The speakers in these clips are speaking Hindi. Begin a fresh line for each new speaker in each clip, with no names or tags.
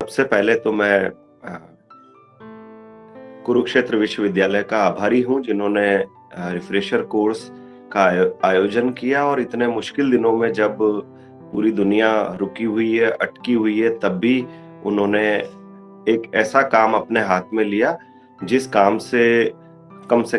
सबसे पहले तो मैं कुरुक्षेत्र विश्वविद्यालय का आभारी हूँ जिन्होंने रिफ्रेशर कोर्स का आयोजन किया और इतने मुश्किल दिनों में जब पूरी दुनिया रुकी हुई है, अटकी हुई है, तब भी उन्होंने एक ऐसा काम अपने हाथ में लिया जिस काम से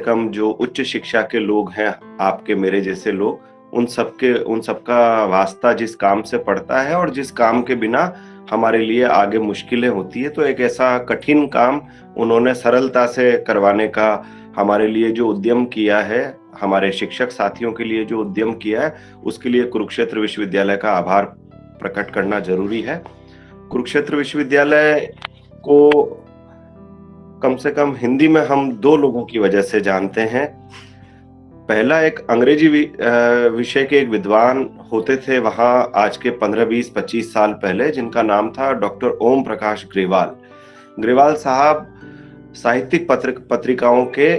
कम जो उच्च शिक्षा के लोग हैं, आपके मेरे जैसे लोग, उन सबका वास्ता जिस काम से पड़ता है और जिस काम के बिना हमारे लिए आगे मुश्किलें होती है, तो एक ऐसा कठिन काम उन्होंने सरलता से करवाने का हमारे लिए जो उद्यम किया है, हमारे शिक्षक साथियों के लिए जो उद्यम किया है, उसके लिए कुरुक्षेत्र विश्वविद्यालय का आभार प्रकट करना जरूरी है। कुरुक्षेत्र विश्वविद्यालय को कम से कम हिंदी में हम दो लोगों की वजह से जानते हैं। पहला एक अंग्रेजी विषय के एक विद्वान होते थे वहां आज के 15, 20, 25 साल पहले, जिनका नाम था डॉक्टर ओम प्रकाश ग्रेवाल। ग्रेवाल साहब साहित्यिक पत्रिकाओं के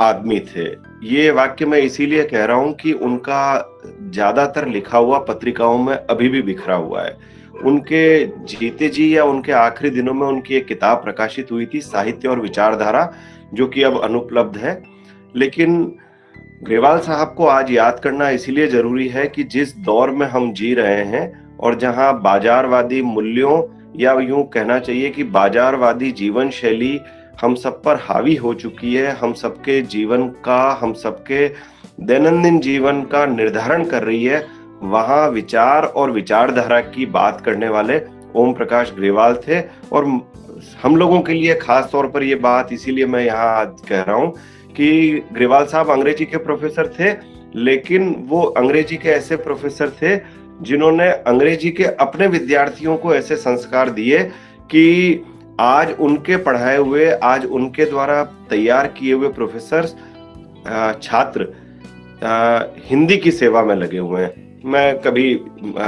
आदमी थे। ये वाक्य मैं इसीलिए कह रहा हूं कि उनका ज्यादातर लिखा हुआ पत्रिकाओं में अभी भी बिखरा हुआ है। उनके जीते जी या उनके आखिरी दिनों में उनकी एक किताब प्रकाशित हुई थी, साहित्य और विचारधारा, जो कि अब अनुपलब्ध है। लेकिन ग्रेवाल साहब को आज याद करना इसीलिए जरूरी है कि जिस दौर में हम जी रहे हैं और जहां बाजारवादी मूल्यों या यूं कहना चाहिए कि बाजारवादी जीवन शैली हम सब पर हावी हो चुकी है, हम सबके जीवन का, हम सबके दैनंदिन जीवन का निर्धारण कर रही है, वहां विचार और विचारधारा की बात करने वाले ओम प्रकाश ग्रेवाल थे। और हम लोगों के लिए खास तौर पर ये बात इसीलिए मैं यहाँ आज कह रहा हूँ कि ग्रेवाल साहब अंग्रेजी के प्रोफेसर थे, लेकिन वो अंग्रेजी के ऐसे प्रोफेसर थे जिन्होंने अंग्रेजी के अपने विद्यार्थियों को ऐसे संस्कार दिए कि आज उनके पढ़ाए हुए, आज उनके द्वारा तैयार किए हुए प्रोफेसर छात्र हिंदी की सेवा में लगे हुए हैं। मैं कभी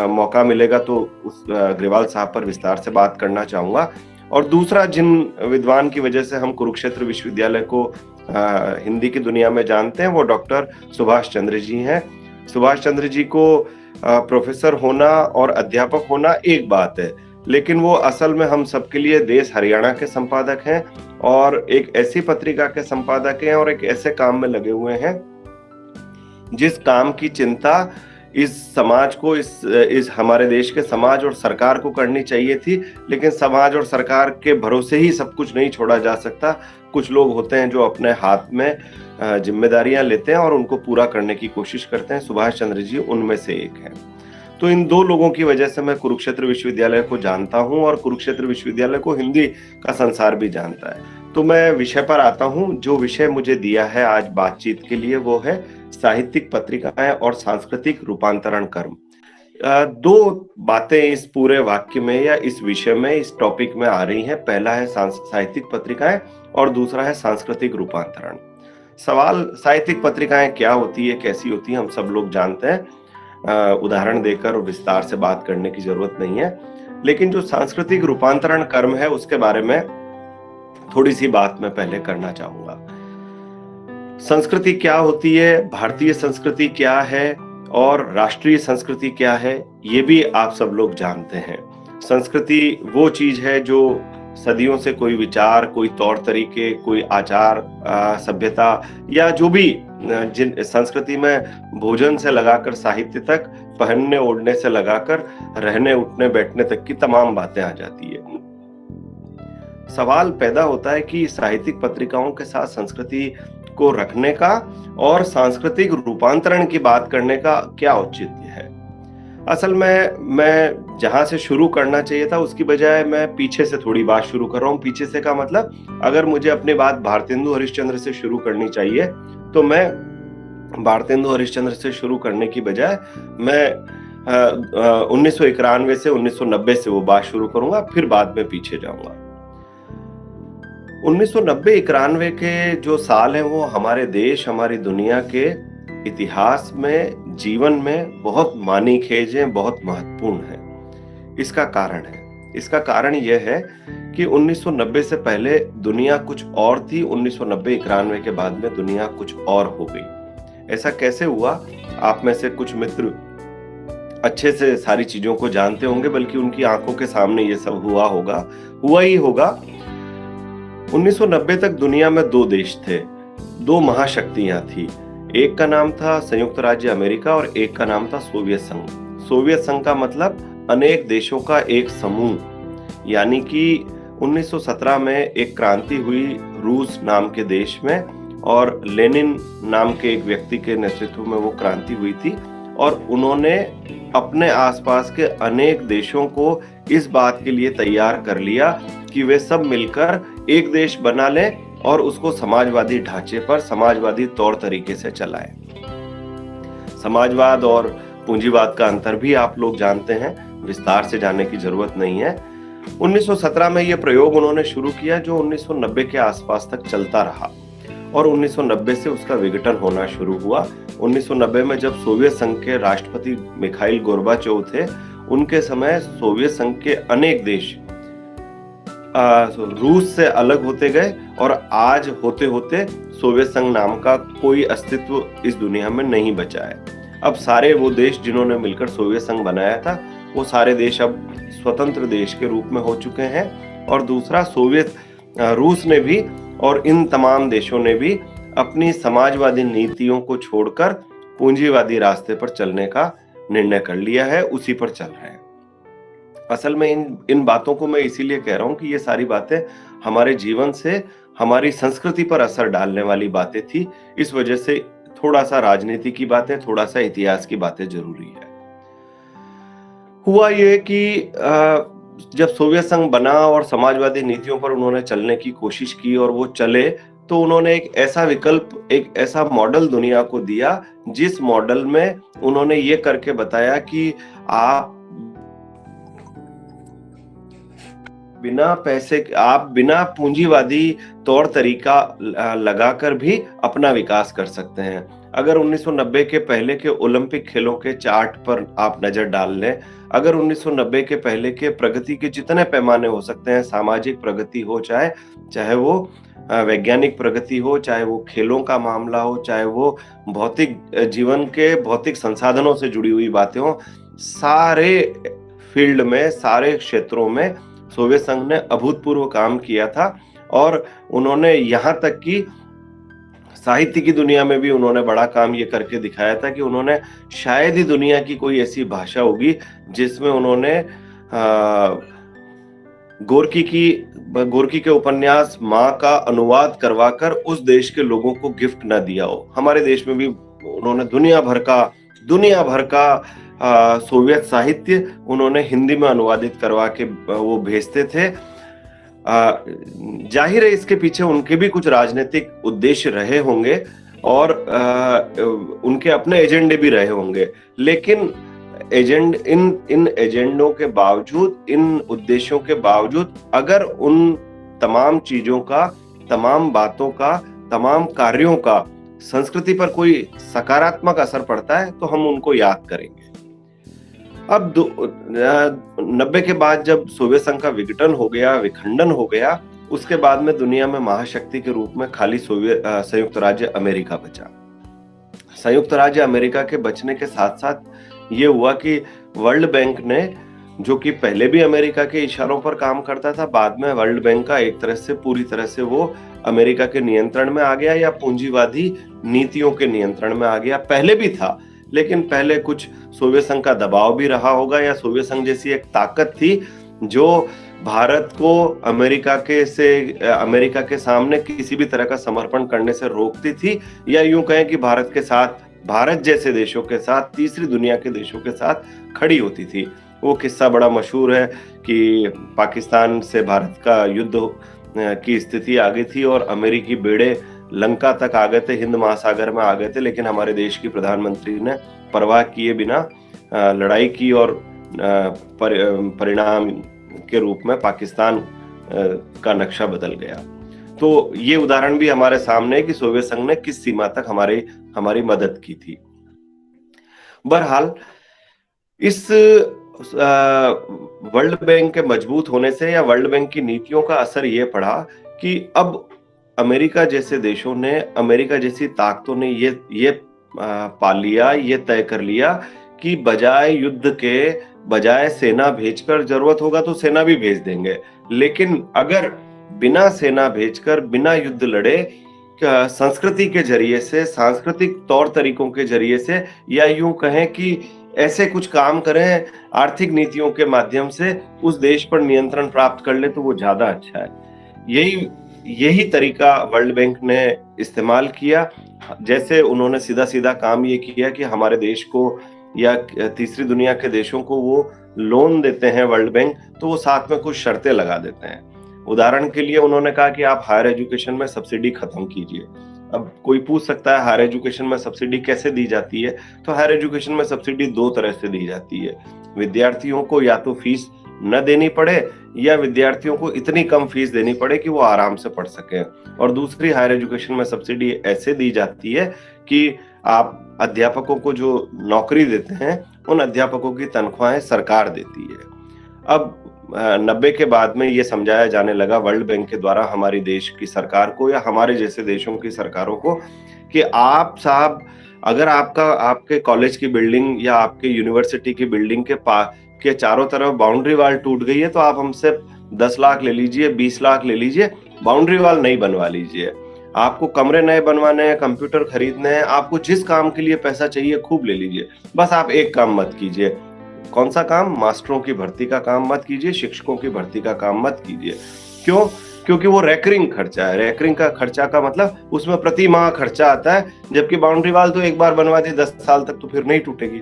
मौका मिलेगा तो उस ग्रेवाल साहब पर विस्तार से बात करना चाहूंगा। और दूसरा, जिन विद्वान की वजह से हम कुरुक्षेत्र विश्वविद्यालय को हिंदी की दुनिया में जानते हैं, वो डॉक्टर सुभाष चंद्र जी हैं। सुभाष चंद्र जी को प्रोफेसर होना और अध्यापक होना एक बात है, लेकिन वो असल में हम सबके लिए देश हरियाणा के संपादक हैं और एक ऐसी पत्रिका के संपादक हैं और एक ऐसे काम में लगे हुए हैं जिस काम की चिंता इस समाज को, इस हमारे देश के समाज और सरकार को करनी चाहिए थी। लेकिन समाज और सरकार के भरोसे ही सब कुछ नहीं छोड़ा जा सकता। कुछ लोग होते हैं जो अपने हाथ में जिम्मेदारियां लेते हैं और उनको पूरा करने की कोशिश करते हैं। सुभाष चंद्र जी उनमें से एक हैं। तो इन दो लोगों की वजह से मैं कुरुक्षेत्र विश्वविद्यालय को जानता हूं और कुरुक्षेत्र विश्वविद्यालय को हिंदी का संसार भी जानता है। तो मैं विषय पर आता हूं। जो विषय मुझे दिया है आज बातचीत के लिए वो है साहित्यिक पत्रिकाएं और सांस्कृतिक रूपांतरण कर्म। दो बातें इस पूरे वाक्य में या इस विषय में, इस टॉपिक में आ रही हैं। पहला है साहित्यिक पत्रिकाएं और दूसरा है सांस्कृतिक रूपांतरण। सवाल, साहित्यिक पत्रिकाएं क्या होती है, कैसी होती है, हम सब लोग जानते हैं। उदाहरण देकर और विस्तार से बात करने की जरूरत नहीं है। लेकिन जो सांस्कृतिक रूपांतरण कर्म है उसके बारे में थोड़ी सी बात मैं पहले करना चाहूंगा। संस्कृति क्या होती है, भारतीय संस्कृति क्या है और राष्ट्रीय संस्कृति क्या है, ये भी आप सब लोग जानते हैं। संस्कृति वो चीज है जो सदियों से कोई विचार, कोई तौर तरीके, कोई आचार, सभ्यता या जो भी, जिन संस्कृति में भोजन से लगाकर साहित्य तक, पहनने ओढ़ने से लगाकर रहने उठने बैठने तक की तमाम बातें आ जाती है। सवाल पैदा होता है कि साहित्यिक पत्रिकाओं के साथ संस्कृति को रखने का और सांस्कृतिक रूपांतरण की बात करने का क्या औचित्य है। असल में मैं जहां से शुरू करना चाहिए था उसकी बजाय मैं पीछे से थोड़ी बात शुरू कर रहा हूं। पीछे से का मतलब, अगर मुझे अपनी बात भारतेंदु हरिश्चंद्र से शुरू करनी चाहिए तो मैं भारतेंदु हरिश्चंद्र से शुरू करने की बजाय मैं 1991 से 1990 से वो बात शुरू करूंगा, फिर बाद में पीछे जाऊंगा। 1990-91 के जो साल हैं वो हमारे देश, हमारी दुनिया के इतिहास में, जीवन में बहुत मानीखेज हैं, बहुत महत्वपूर्ण है। इसका कारण यह है कि 1990 से पहले दुनिया कुछ और थी, 1990-91 के बाद में दुनिया कुछ और हो गई। ऐसा कैसे हुआ? आप में से कुछ मित्र अच्छे से सारी चीजों को जानते होंगे, बल्कि उनकी आंखों के सामने ये सब हुआ ही होगा। 1990 तक दुनिया में दो देश थे, दो महाशक्तियां थी। एक का नाम था संयुक्त राज्य अमेरिका और एक का नाम था सोवियत संघ। सोवियत संघ का मतलब अनेक देशों का एक समूह, यानी कि 1917 में एक क्रांति हुई रूस नाम के देश में, और लेनिन नाम के एक व्यक्ति के नेतृत्व में वो क्रांति हुई थी, और उन्होंने अपने आसपास के अनेक देशों को इस बात के लिए तैयार कर लिया कि वे सब मिलकर एक देश बना लें और उसको समाजवादी ढांचे पर, समाजवादी तौर तरीके से चलाएं। समाजवाद और पूंजीवाद का अंतर भी आप लोग जानते हैं, विस्तार से जानने की जरूरत नहीं है। 1917 में यह प्रयोग उन्होंने शुरू किया, जो 1990 के आसपास तक चलता रहा, और 1990 से उसका विघटन होना शुरू हुआ। 1990 में जब सोवियत संघ के राष्ट्रपति मिखाइल गोर्बाचोव थे, उनके समय सोवियत संघ के अनेक देश रूस से अलग होते गए, और आज होते होते सोवियत संघ नाम का कोई अस्तित्व इस दुनिया में नहीं बचा है। अब सारे वो देश जिन्होंने मिलकर सोवियत संघ बनाया था, वो सारे देश अब स्वतंत्र देश के रूप में हो चुके हैं। और दूसरा, रूस ने भी और इन तमाम देशों ने भी अपनी समाजवादी नीतियों को छोड़कर पूंजीवादी रास्ते पर चलने का निर्णय कर लिया है, उसी पर चल रहे हैं। असल में इन बातों को मैं इसीलिए कह रहा हूं कि ये सारी बातें हमारे जीवन से, हमारी संस्कृति पर असर डालने वाली बातें थी। इस वजह से थोड़ा सा राजनीति की बातें, थोड़ा सा इतिहास की बातें जरूरी है। हुआ ये कि जब सोवियत संघ बना और समाजवादी नीतियों पर उन्होंने चलने की कोशिश की और वो चले, तो उन्होंने एक ऐसा विकल्प, एक ऐसा मॉडल दुनिया को दिया, जिस मॉडल में उन्होंने ये करके बताया कि आप बिना पूंजीवादी तौर तरीका लगाकर भी अपना विकास कर सकते हैं। अगर 1990 के पहले के ओलंपिक खेलों के चार्ट पर आप नजर डाल लें, अगर 1990 के पहले के प्रगति के जितने पैमाने हो सकते हैं, सामाजिक प्रगति हो, चाहे वो वैज्ञानिक प्रगति हो, चाहे वो खेलों का मामला हो, चाहे वो भौतिक जीवन के भौतिक संसाधनों से जुड़ी हुई बातें हो, सारे फील्ड में, सारे क्षेत्रों में सोवियत संघ ने अभूतपूर्व काम किया था। और उन्होंने यहाँ तक कि साहित्य की दुनिया में भी उन्होंने बड़ा काम ये करके दिखाया था कि उन्होंने शायद ही दुनिया की कोई ऐसी भाषा होगी जिसमें उन्होंने गोर्की के उपन्यास माँ का अनुवाद करवाकर उस देश के लोगों को गिफ्ट न दिया हो। हमारे देश में भी उन्होंने दुनिया भर का सोवियत साहित्य उन्होंने हिंदी में अनुवादित करवा के वो भेजते थे। जाहिर है इसके पीछे उनके भी कुछ राजनीतिक उद्देश्य रहे होंगे और उनके अपने एजेंडे भी रहे होंगे, लेकिन इन एजेंडों के बावजूद, इन उद्देश्यों के बावजूद, अगर उन तमाम चीजों का, तमाम बातों का, तमाम कार्यों का संस्कृति पर कोई सकारात्मक असर पड़ता है तो हम उनको याद करेंगे। अब 90 के बाद जब सोवियत संघ का विखंडन हो गया, उसके बाद में दुनिया में महाशक्ति के रूप में खाली संयुक्त राज्य अमेरिका बचा। संयुक्त राज्य अमेरिका के बचने के साथ साथ ये हुआ कि वर्ल्ड बैंक ने, जो कि पहले भी अमेरिका के इशारों पर काम करता था, बाद में वर्ल्ड बैंक का एक तरह से, पूरी तरह से वो अमेरिका के नियंत्रण में आ गया या पूंजीवादी नीतियों के नियंत्रण में आ गया। पहले भी था, लेकिन पहले कुछ सोवियत संघ का दबाव भी रहा होगा, या सोवियत संघ जैसी एक ताकत थी जो भारत को अमेरिका के सामने किसी भी तरह का समर्पण करने से रोकती थी, या यूं कहें कि भारत जैसे देशों के साथ, तीसरी दुनिया के देशों के साथ खड़ी होती थी। वो किस्सा बड़ा मशहूर है कि पाकिस्तान से भारत का युद्ध की स्थिति आ गई थी और अमेरिकी बेड़े लंका तक आ गए थे, हिंद महासागर में आ गए थे, लेकिन हमारे देश की प्रधानमंत्री ने परवाह किए बिना लड़ाई की और परिणाम के रूप में पाकिस्तान का नक्शा बदल गया। तो ये उदाहरण भी हमारे सामने है कि सोवियत संघ ने किस सीमा तक हमारी मदद की थी। बहरहाल इस वर्ल्ड बैंक के मजबूत होने से या वर्ल्ड बैंक की नीतियों का असर ये पड़ा कि अब अमेरिका जैसे देशों ने, अमेरिका जैसी ताकतों ने ये पा लिया, ये तय कर लिया कि बजाय युद्ध के, बजाय सेना भेजकर, जरूरत होगा तो सेना भी भेज देंगे, लेकिन अगर बिना सेना भेजकर, बिना युद्ध लड़े, संस्कृति के जरिए से, सांस्कृतिक तौर तरीकों के जरिए से, या यूं कहें कि ऐसे कुछ काम करें आर्थिक नीतियों के माध्यम से, उस देश पर नियंत्रण प्राप्त कर ले, तो वो ज्यादा अच्छा है। यही यही तरीका वर्ल्ड बैंक ने इस्तेमाल किया। जैसे उन्होंने सीधा सीधा काम ये किया कि हमारे देश को या तीसरी दुनिया के देशों को वो लोन देते हैं वर्ल्ड बैंक, तो वो साथ में कुछ शर्तें लगा देते हैं। उदाहरण के लिए उन्होंने कहा कि आप हायर एजुकेशन में सब्सिडी खत्म कीजिए। अब कोई पूछ सकता है हायर एजुकेशन में सब्सिडी कैसे दी जाती है? तो हायर एजुकेशन में सब्सिडी दो तरह से दी जाती है। विद्यार्थियों को या तो फीस न देनी पड़े, या विद्यार्थियों को इतनी कम फीस देनी पड़े कि वो आराम से पढ़ सकें। और दूसरी, हायर एजुकेशन में सब्सिडी ऐसे दी जाती है कि आप अध्यापकों को जो नौकरी देते हैं, उन अध्यापकों की तनख्वाहें सरकार देती है। अब 90 के बाद में ये समझाया जाने लगा वर्ल्ड बैंक के द्वारा हमारी देश की सरकार को, या हमारे जैसे देशों की सरकारों को, कि आप साहब, अगर आपके कॉलेज की बिल्डिंग या आपके यूनिवर्सिटी की बिल्डिंग के चारों तरफ बाउंड्री वॉल टूट गई है, तो आप हमसे 10 लाख ले लीजिए, 20 लाख ले लीजिए, बाउंड्री वॉल नहीं बनवा लीजिए। आपको कमरे नए बनवाने हैं, कंप्यूटर खरीदने हैं, आपको जिस काम के लिए पैसा चाहिए खूब ले लीजिए, बस आप एक काम मत कीजिए। कौन सा काम? मास्टरों की भर्ती का काम मत कीजिए, शिक्षकों की भर्ती का काम मत कीजिए। क्यों? क्योंकि वो रेकरिंग खर्चा है। रेकरिंग का खर्चा का मतलब उसमें प्रति माह खर्चा आता है, जबकि बाउंड्री वॉल तो एक बार बनवा दी 10 साल तक तो फिर नहीं टूटेगी।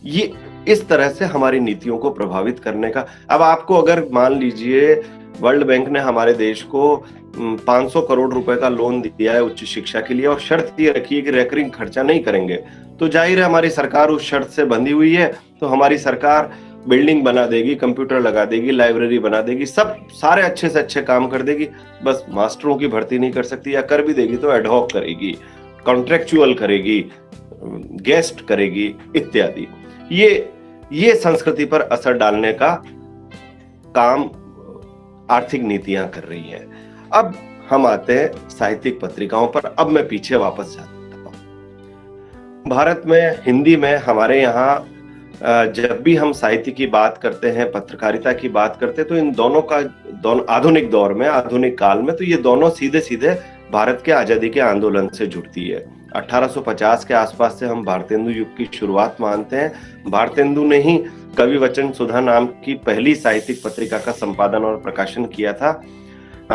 ये इस तरह से हमारी नीतियों को प्रभावित करने का। अब आपको अगर मान लीजिए वर्ल्ड बैंक ने हमारे देश को 500 करोड़ रुपए का लोन दिया है उच्च शिक्षा के लिए, और शर्त ये रखी है कि रेकरिंग खर्चा नहीं करेंगे, तो जाहिर है हमारी सरकार उस शर्त से बंधी हुई है। तो हमारी सरकार बिल्डिंग बना देगी, कंप्यूटर लगा देगी, लाइब्रेरी बना देगी, सब सारे अच्छे से अच्छे काम कर देगी, बस मास्टरों की भर्ती नहीं कर सकती, या कर भी देगी तो एडहॉक करेगी, कॉन्ट्रेक्चुअल करेगी, गेस्ट करेगी इत्यादि। ये संस्कृति पर असर डालने का काम आर्थिक नीतियां कर रही हैं। अब हम आते हैं साहित्यिक पत्रिकाओं पर। अब मैं पीछे वापस जाता हूं। भारत में, हिंदी में, हमारे यहाँ जब भी हम साहित्य की बात करते हैं, पत्रकारिता की बात करते हैं, तो इन दोनों आधुनिक दौर में, आधुनिक काल में, तो ये दोनों सीधे सीधे भारत के आजादी के आंदोलन से जुड़ती है। 1850 के आसपास से हम भारतेंदु युग की शुरुआत मानते हैं। भारतेंदु ने ही कवि वचन सुधा नाम की पहली साहित्यिक पत्रिका का संपादन और प्रकाशन किया था।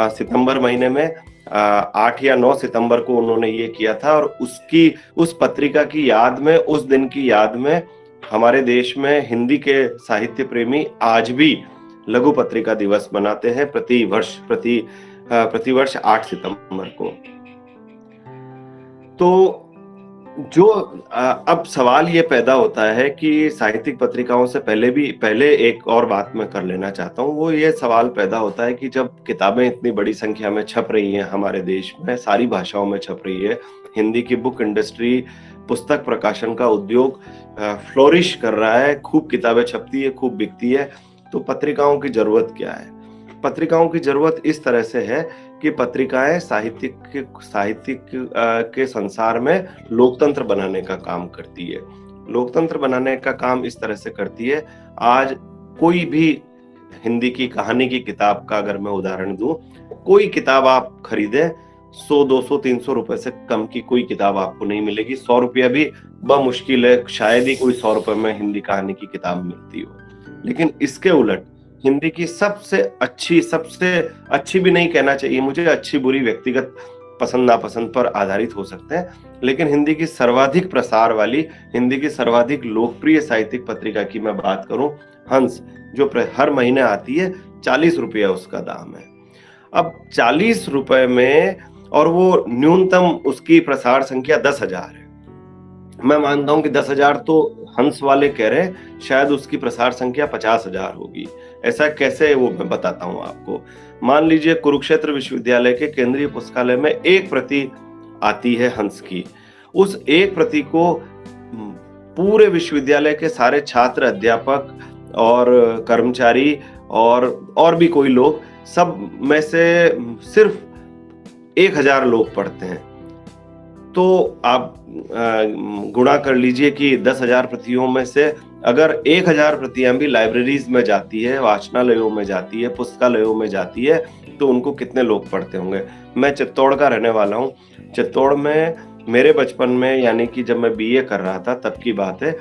सितंबर महीने में 8 या 9 सितंबर को उन्होंने ये किया था, और उस पत्रिका की याद में, उस दिन की याद में, हमारे देश में हिंदी के साहित्य प्रेमी आज भी लघु पत्रिका दिवस मनाते हैं, प्रतिवर्ष 8 सितंबर को। तो जो अब सवाल ये पैदा होता है कि साहित्यिक पत्रिकाओं से पहले एक और बात मैं कर लेना चाहता हूँ। वो ये सवाल पैदा होता है कि जब किताबें इतनी बड़ी संख्या में छप रही हैं हमारे देश में, सारी भाषाओं में छप रही है, हिंदी की बुक इंडस्ट्री, पुस्तक प्रकाशन का उद्योग फ्लोरिश कर रहा है, खूब किताबें छपती है, खूब बिकती है, तो पत्रिकाओं की जरूरत क्या है? पत्रिकाओं की जरूरत इस तरह से है कि पत्रिकाएं साहित्यिक के संसार में लोकतंत्र बनाने का काम करती है। लोकतंत्र बनाने का काम इस तरह से करती है, आज कोई भी हिंदी की कहानी की किताब का अगर मैं उदाहरण दूं, कोई किताब आप खरीदें, 100, 200, 300 रुपए से कम की कोई किताब आपको नहीं मिलेगी। 100 रुपया भी बमुश्किल है, शायद ही कोई 100 रुपए में हिंदी कहानी की किताब मिलती हो। लेकिन इसके उलट हिंदी की सबसे अच्छी भी नहीं कहना चाहिए मुझे, अच्छी बुरी व्यक्तिगत पसंद नापसंद पर आधारित हो सकते हैं, लेकिन हिंदी की सर्वाधिक प्रसार वाली, हिंदी की सर्वाधिक लोकप्रिय साहित्यिक पत्रिका की मैं बात करूं, हंस, जो हर महीने आती है, 40 रुपया उसका दाम है। अब 40 रुपए में, और वो न्यूनतम उसकी प्रसार संख्या 10,000 है। मैं मानता हूं कि 10,000 तो हंस वाले कह रहे हैं, शायद उसकी प्रसार संख्या 50,000 होगी। ऐसा कैसे, वो मैं बताता हूं आपको। मान लीजिए कुरुक्षेत्र विश्वविद्यालय के केंद्रीय पुस्तकालय में एक प्रति आती है हंस की। उस एक प्रति को पूरे विश्वविद्यालय के सारे छात्र, अध्यापक और कर्मचारी और भी कोई लोग, सब में से सिर्फ 1,000 लोग पढ़ते हैं। तो आप गुणा कर लीजिए कि 10,000 प्रतियों में से अगर 1,000 प्रतियां भी लाइब्रेरीज में जाती है, वाचनालयों में जाती है, पुस्तकालयों में जाती है, तो उनको कितने लोग पढ़ते होंगे। मैं चित्तौड़ का रहने वाला हूँ। चित्तौड़ में मेरे बचपन में, यानी कि जब मैं बीए कर रहा था तब की बात है,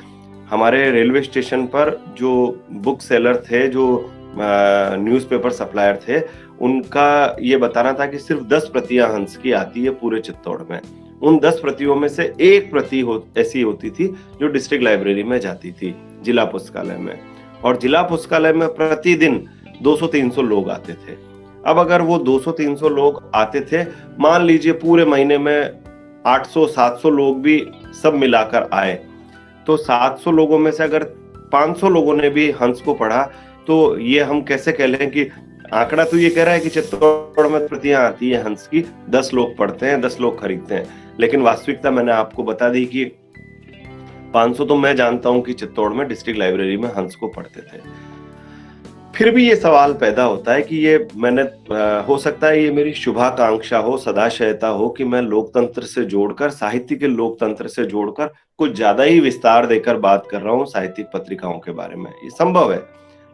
हमारे रेलवे स्टेशन पर जो बुक सेलर थे, जो न्यूज़पेपर सप्लायर थे, उनका ये बताना था कि सिर्फ 10 प्रतियां हंस की आती है पूरे चित्तौड़ में। उन 10 प्रतियों में से 1 प्रति ऐसी होती थी जो डिस्ट्रिक्ट लाइब्रेरी में जाती थी, जिला पुस्तकालय में। और जिला पुस्तकालय में प्रतिदिन 200-300 लोग आते थे। अब अगर वो 200-300 लोग आते थे, मान लीजिए पूरे महीने में 800-700 लोग भी सब मिलाकर आए, तो 700 लोगों में से अगर 500 लोगों ने भी हंस को पढ़ा, तो ये हम कैसे कह लें कि आंकड़ा तो ये कह रहा है कि चित्तौड़ में प्रतियां आती है हंस की, 10 लोग पढ़ते हैं, 10 लोग खरीदते हैं, लेकिन वास्तविकता मैंने आपको बता दी कि 500 तो मैं जानता हूं कि चित्तौड़ में डिस्ट्रिक्ट लाइब्रेरी में हंस को पढ़ते थे। फिर भी ये सवाल पैदा होता है कि ये मैंने हो सकता है ये मेरी शुभाकांक्षा हो, सदाशयता हो कि मैं लोकतंत्र से जोड़कर, साहित्य के लोकतंत्र से जोड़कर कुछ ज्यादा ही विस्तार देकर बात कर रहा हूं साहित्यिक पत्रिकाओं के बारे में। ये संभव है,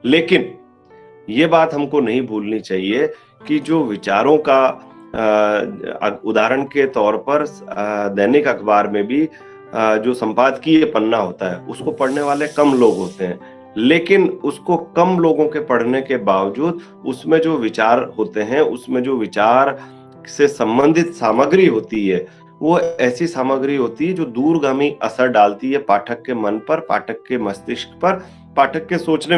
लेकिन ये बात हमको नहीं भूलनी चाहिए कि जो विचारों का उदाहरण के तौर पर दैनिक अखबार में भी जो संपादकीय पन्ना होता है उसको पढ़ने वाले कम लोग होते हैं, लेकिन उसको कम लोगों के पढ़ने के बावजूद उसमें जो विचार होते हैं, उसमें जो विचार से संबंधित सामग्री होती है, वो ऐसी सामग्री होती है जो दूरगामी असर डालती है पाठक के मन पर, पाठक के मस्तिष्क पर, पाठक के सोचने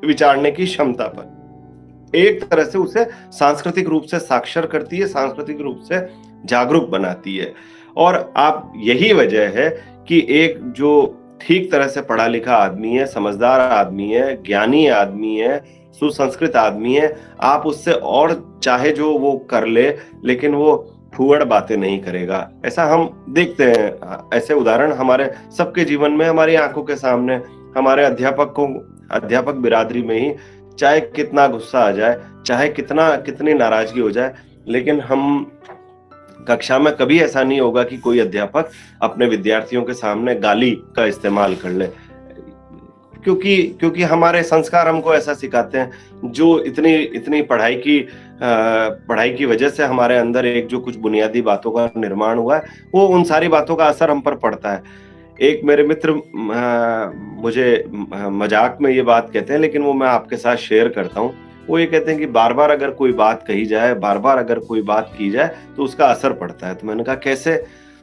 विचारने की क्षमता पर। एक तरह से उसे सांस्कृतिक रूप से साक्षर करती है, सांस्कृतिक रूप से जागरूक बनाती है। और आप यही वजह है कि एक जो ठीक तरह से पढ़ा लिखा आदमी है, समझदार आदमी है, ज्ञानी आदमी है, सुसंस्कृत आदमी है, आप उससे और चाहे जो वो कर ले, लेकिन वो फूहड़ बातें नहीं करेगा। ऐसा हम देखते हैं, ऐसे उदाहरण हमारे सबके जीवन में, हमारी आंखों के सामने, हमारे अध्यापक बिरादरी में ही, चाहे कितना गुस्सा आ जाए, चाहे कितनी नाराजगी हो जाए, लेकिन हम कक्षा में कभी ऐसा नहीं होगा कि कोई अध्यापक अपने विद्यार्थियों के सामने गाली का इस्तेमाल कर ले, क्योंकि हमारे संस्कार हमको ऐसा सिखाते हैं। जो इतनी पढ़ाई की वजह से हमारे अंदर एक जो कुछ बुनियादी बातों का निर्माण हुआ है, वो उन सारी बातों का असर हम पर पड़ता है। एक मेरे मित्र मुझे मजाक में ये बात कहते हैं, लेकिन वो मैं आपके साथ शेयर करता हूँ। वो ये कहते हैं कि बार बार अगर कोई बात कही जाए, बार बार अगर कोई बात की जाए, तो उसका असर पड़ता है। तो मैंने कहा कैसे?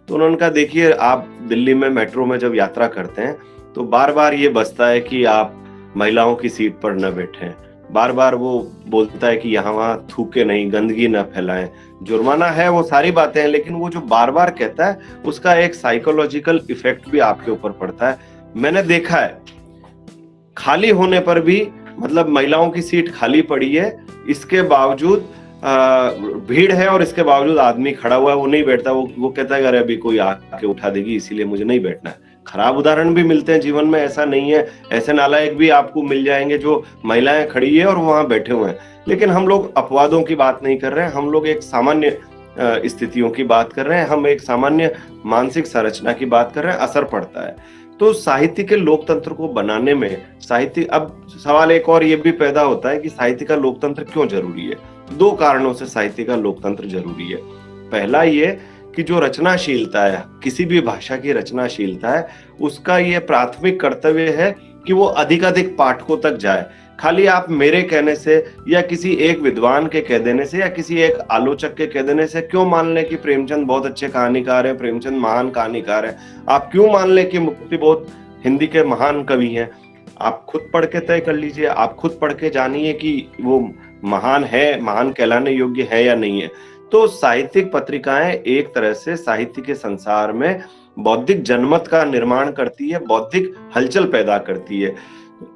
तो उन्होंने कहा देखिए, आप दिल्ली में मेट्रो में जब यात्रा करते हैं तो बार बार ये बजता है कि आप महिलाओं की सीट पर न बैठें, बार बार वो बोलता है कि यहाँ वहाँ थूके नहीं, गंदगी न फैलाएं, जुर्माना है, वो सारी बातें हैं, लेकिन वो जो बार बार कहता है उसका एक साइकोलॉजिकल इफेक्ट भी आपके ऊपर पड़ता है। मैंने देखा है, खाली होने पर भी, मतलब महिलाओं की सीट खाली पड़ी है, इसके बावजूद भीड़ है और इसके बावजूद आदमी खड़ा हुआ है, वो नहीं बैठता। वो कहता है अरे अभी कोई आके उठा देगी, इसीलिए मुझे नहीं बैठना है। खराब उदाहरण भी मिलते हैं जीवन में, ऐसा नहीं है, ऐसे नालायक भी आपको मिल जाएंगे जो महिलाएं खड़ी है और वहां बैठे हुए हैं। लेकिन हम लोग अपवादों की बात नहीं कर रहे हैं, हम लोग एक सामान्य स्थितियों की बात कर रहे हैं, हम एक सामान्य मानसिक संरचना की बात कर रहे हैं, असर पड़ता है। तो साहित्य के लोकतंत्र को बनाने में अब सवाल एक और ये भी पैदा होता है कि साहित्य का लोकतंत्र क्यों जरूरी है। 2 कारणों से साहित्य का लोकतंत्र जरूरी है। पहला ये कि जो रचनाशीलता है, किसी भी भाषा की रचनाशीलता है, उसका ये प्राथमिक कर्तव्य है कि वो अधिकाधिक पाठकों तक जाए। खाली आप मेरे कहने से या किसी एक विद्वान के कह देने से या किसी एक आलोचक के कह देने से क्यों मान लें कि प्रेमचंद बहुत अच्छे कहानीकार हैं, प्रेमचंद महान कहानीकार हैं? आप क्यों मान लें कि मुक्तिबोध हिंदी के महान कवि हैं? आप खुद पढ़ के तय कर लीजिए, आप खुद पढ़ के जानिए कि वो महान है, महान कहलाने योग्य है या नहीं है। तो साहित्यिक पत्रिकाएं एक तरह से साहित्य के संसार में बौद्धिक जनमत का निर्माण करती है, बौद्धिक हलचल पैदा करती है।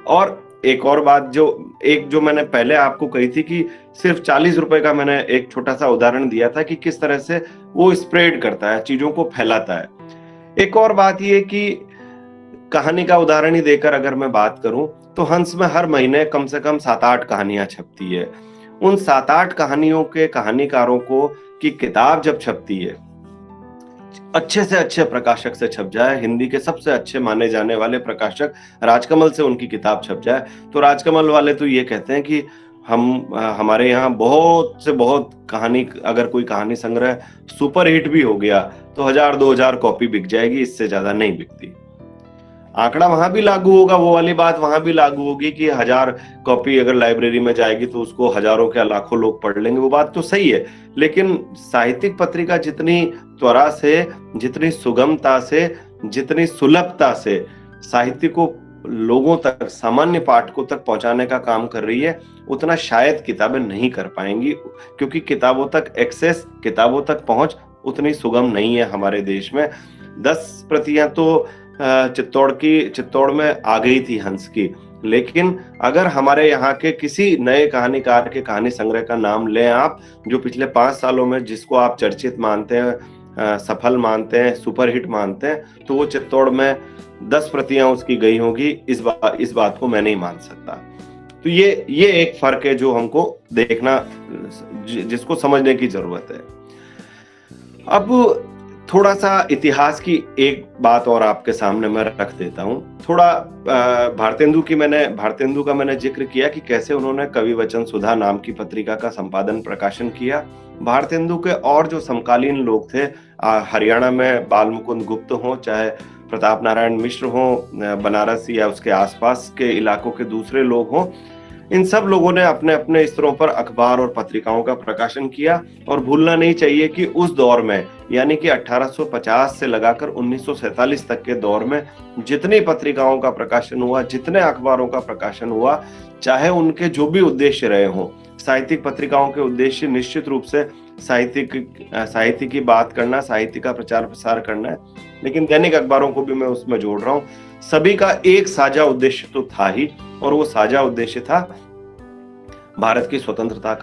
और एक और बात जो मैंने पहले आपको कही थी कि सिर्फ 40 रुपए का मैंने एक छोटा सा उदाहरण दिया था कि किस तरह से वो स्प्रेड करता है, चीजों को फैलाता है। एक और बात ये कि कहानी का उदाहरण ही देकर अगर मैं बात करूं तो हंस में हर महीने कम से कम 7-8 कहानियां छपती है। उन 7-8 कहानियों के कहानीकारों को की किताब जब छपती है, अच्छे से अच्छे प्रकाशक से छप जाए, हिंदी के सबसे अच्छे माने जाने वाले प्रकाशक राजकमल से उनकी किताब छप जाए, तो राजकमल वाले तो ये कहते हैं कि हमारे यहाँ बहुत से बहुत कहानी, अगर कोई कहानी संग्रह सुपर हिट भी हो गया तो 1000-2000 कॉपी बिक जाएगी, इससे ज्यादा नहीं बिकती। आंकड़ा वहां भी लागू होगा, वो वाली बात वहां भी लागू होगी कि 1000 कॉपी अगर लाइब्रेरी में जाएगी तो उसको हजारों क्या लाखों लोग पढ़ लेंगे, वो बात तो सही है। लेकिन साहित्यिक पत्रिका जितनी त्वरा से, जितनी सुगमता से, जितनी सुलभता से साहित्य को लोगों तक, सामान्य पाठकों तक पहुंचाने का काम कर रही है, उतना शायद किताबें नहीं कर पाएंगी, क्योंकि किताबों तक एक्सेस, किताबों तक पहुंच उतनी सुगम नहीं है हमारे देश में। 10 प्रतियां तो चित्तौड़ में आ गई थी हंस की, लेकिन अगर हमारे यहाँ के किसी नए कहानीकार के कहानी संग्रह का नाम लें आप, जो पिछले 5 सालों में जिसको आप चर्चित मानते हैं, सफल मानते हैं, सुपरहिट मानते हैं, तो वो चित्तौड़ में 10 प्रतियां उसकी गई होगी, इस बात को मैं नहीं मान सकता। तो ये एक फर्क है जो हमको देखना, जिसको समझने की जरूरत है। अब थोड़ा सा इतिहास की एक बात और आपके सामने मैं रख देता हूँ। थोड़ा भारतेंदु का मैंने जिक्र किया कि कैसे उन्होंने कवि वचन सुधा नाम की पत्रिका का संपादन प्रकाशन किया। भारतेंदु के और जो समकालीन लोग थे, हरियाणा में बाल मुकुंद गुप्त हो, चाहे प्रताप नारायण मिश्र हो, बनारस या उसके आसपास के इलाकों के दूसरे लोग हों, इन सब लोगों ने अपने अपने स्तरों पर अखबार और पत्रिकाओं का प्रकाशन किया। और भूलना नहीं चाहिए कि उस दौर में, यानी कि 1850 से लगाकर 1947 तक के दौर में जितनी पत्रिकाओं का प्रकाशन हुआ, जितने अखबारों का प्रकाशन हुआ, चाहे उनके जो भी उद्देश्य रहे हों, साहित्यिक पत्रिकाओं के उद्देश्य निश्चित रूप से साहित्य की बात करना, साहित्य का प्रचार प्रसार करना है, लेकिन दैनिक अखबारों को भी मैं उसमें जोड़ रहा हूं। सभी का एक साझा उद्देश्य तो था ही, और वो साझा उद्देश्य था भारत की स्वतंत्रता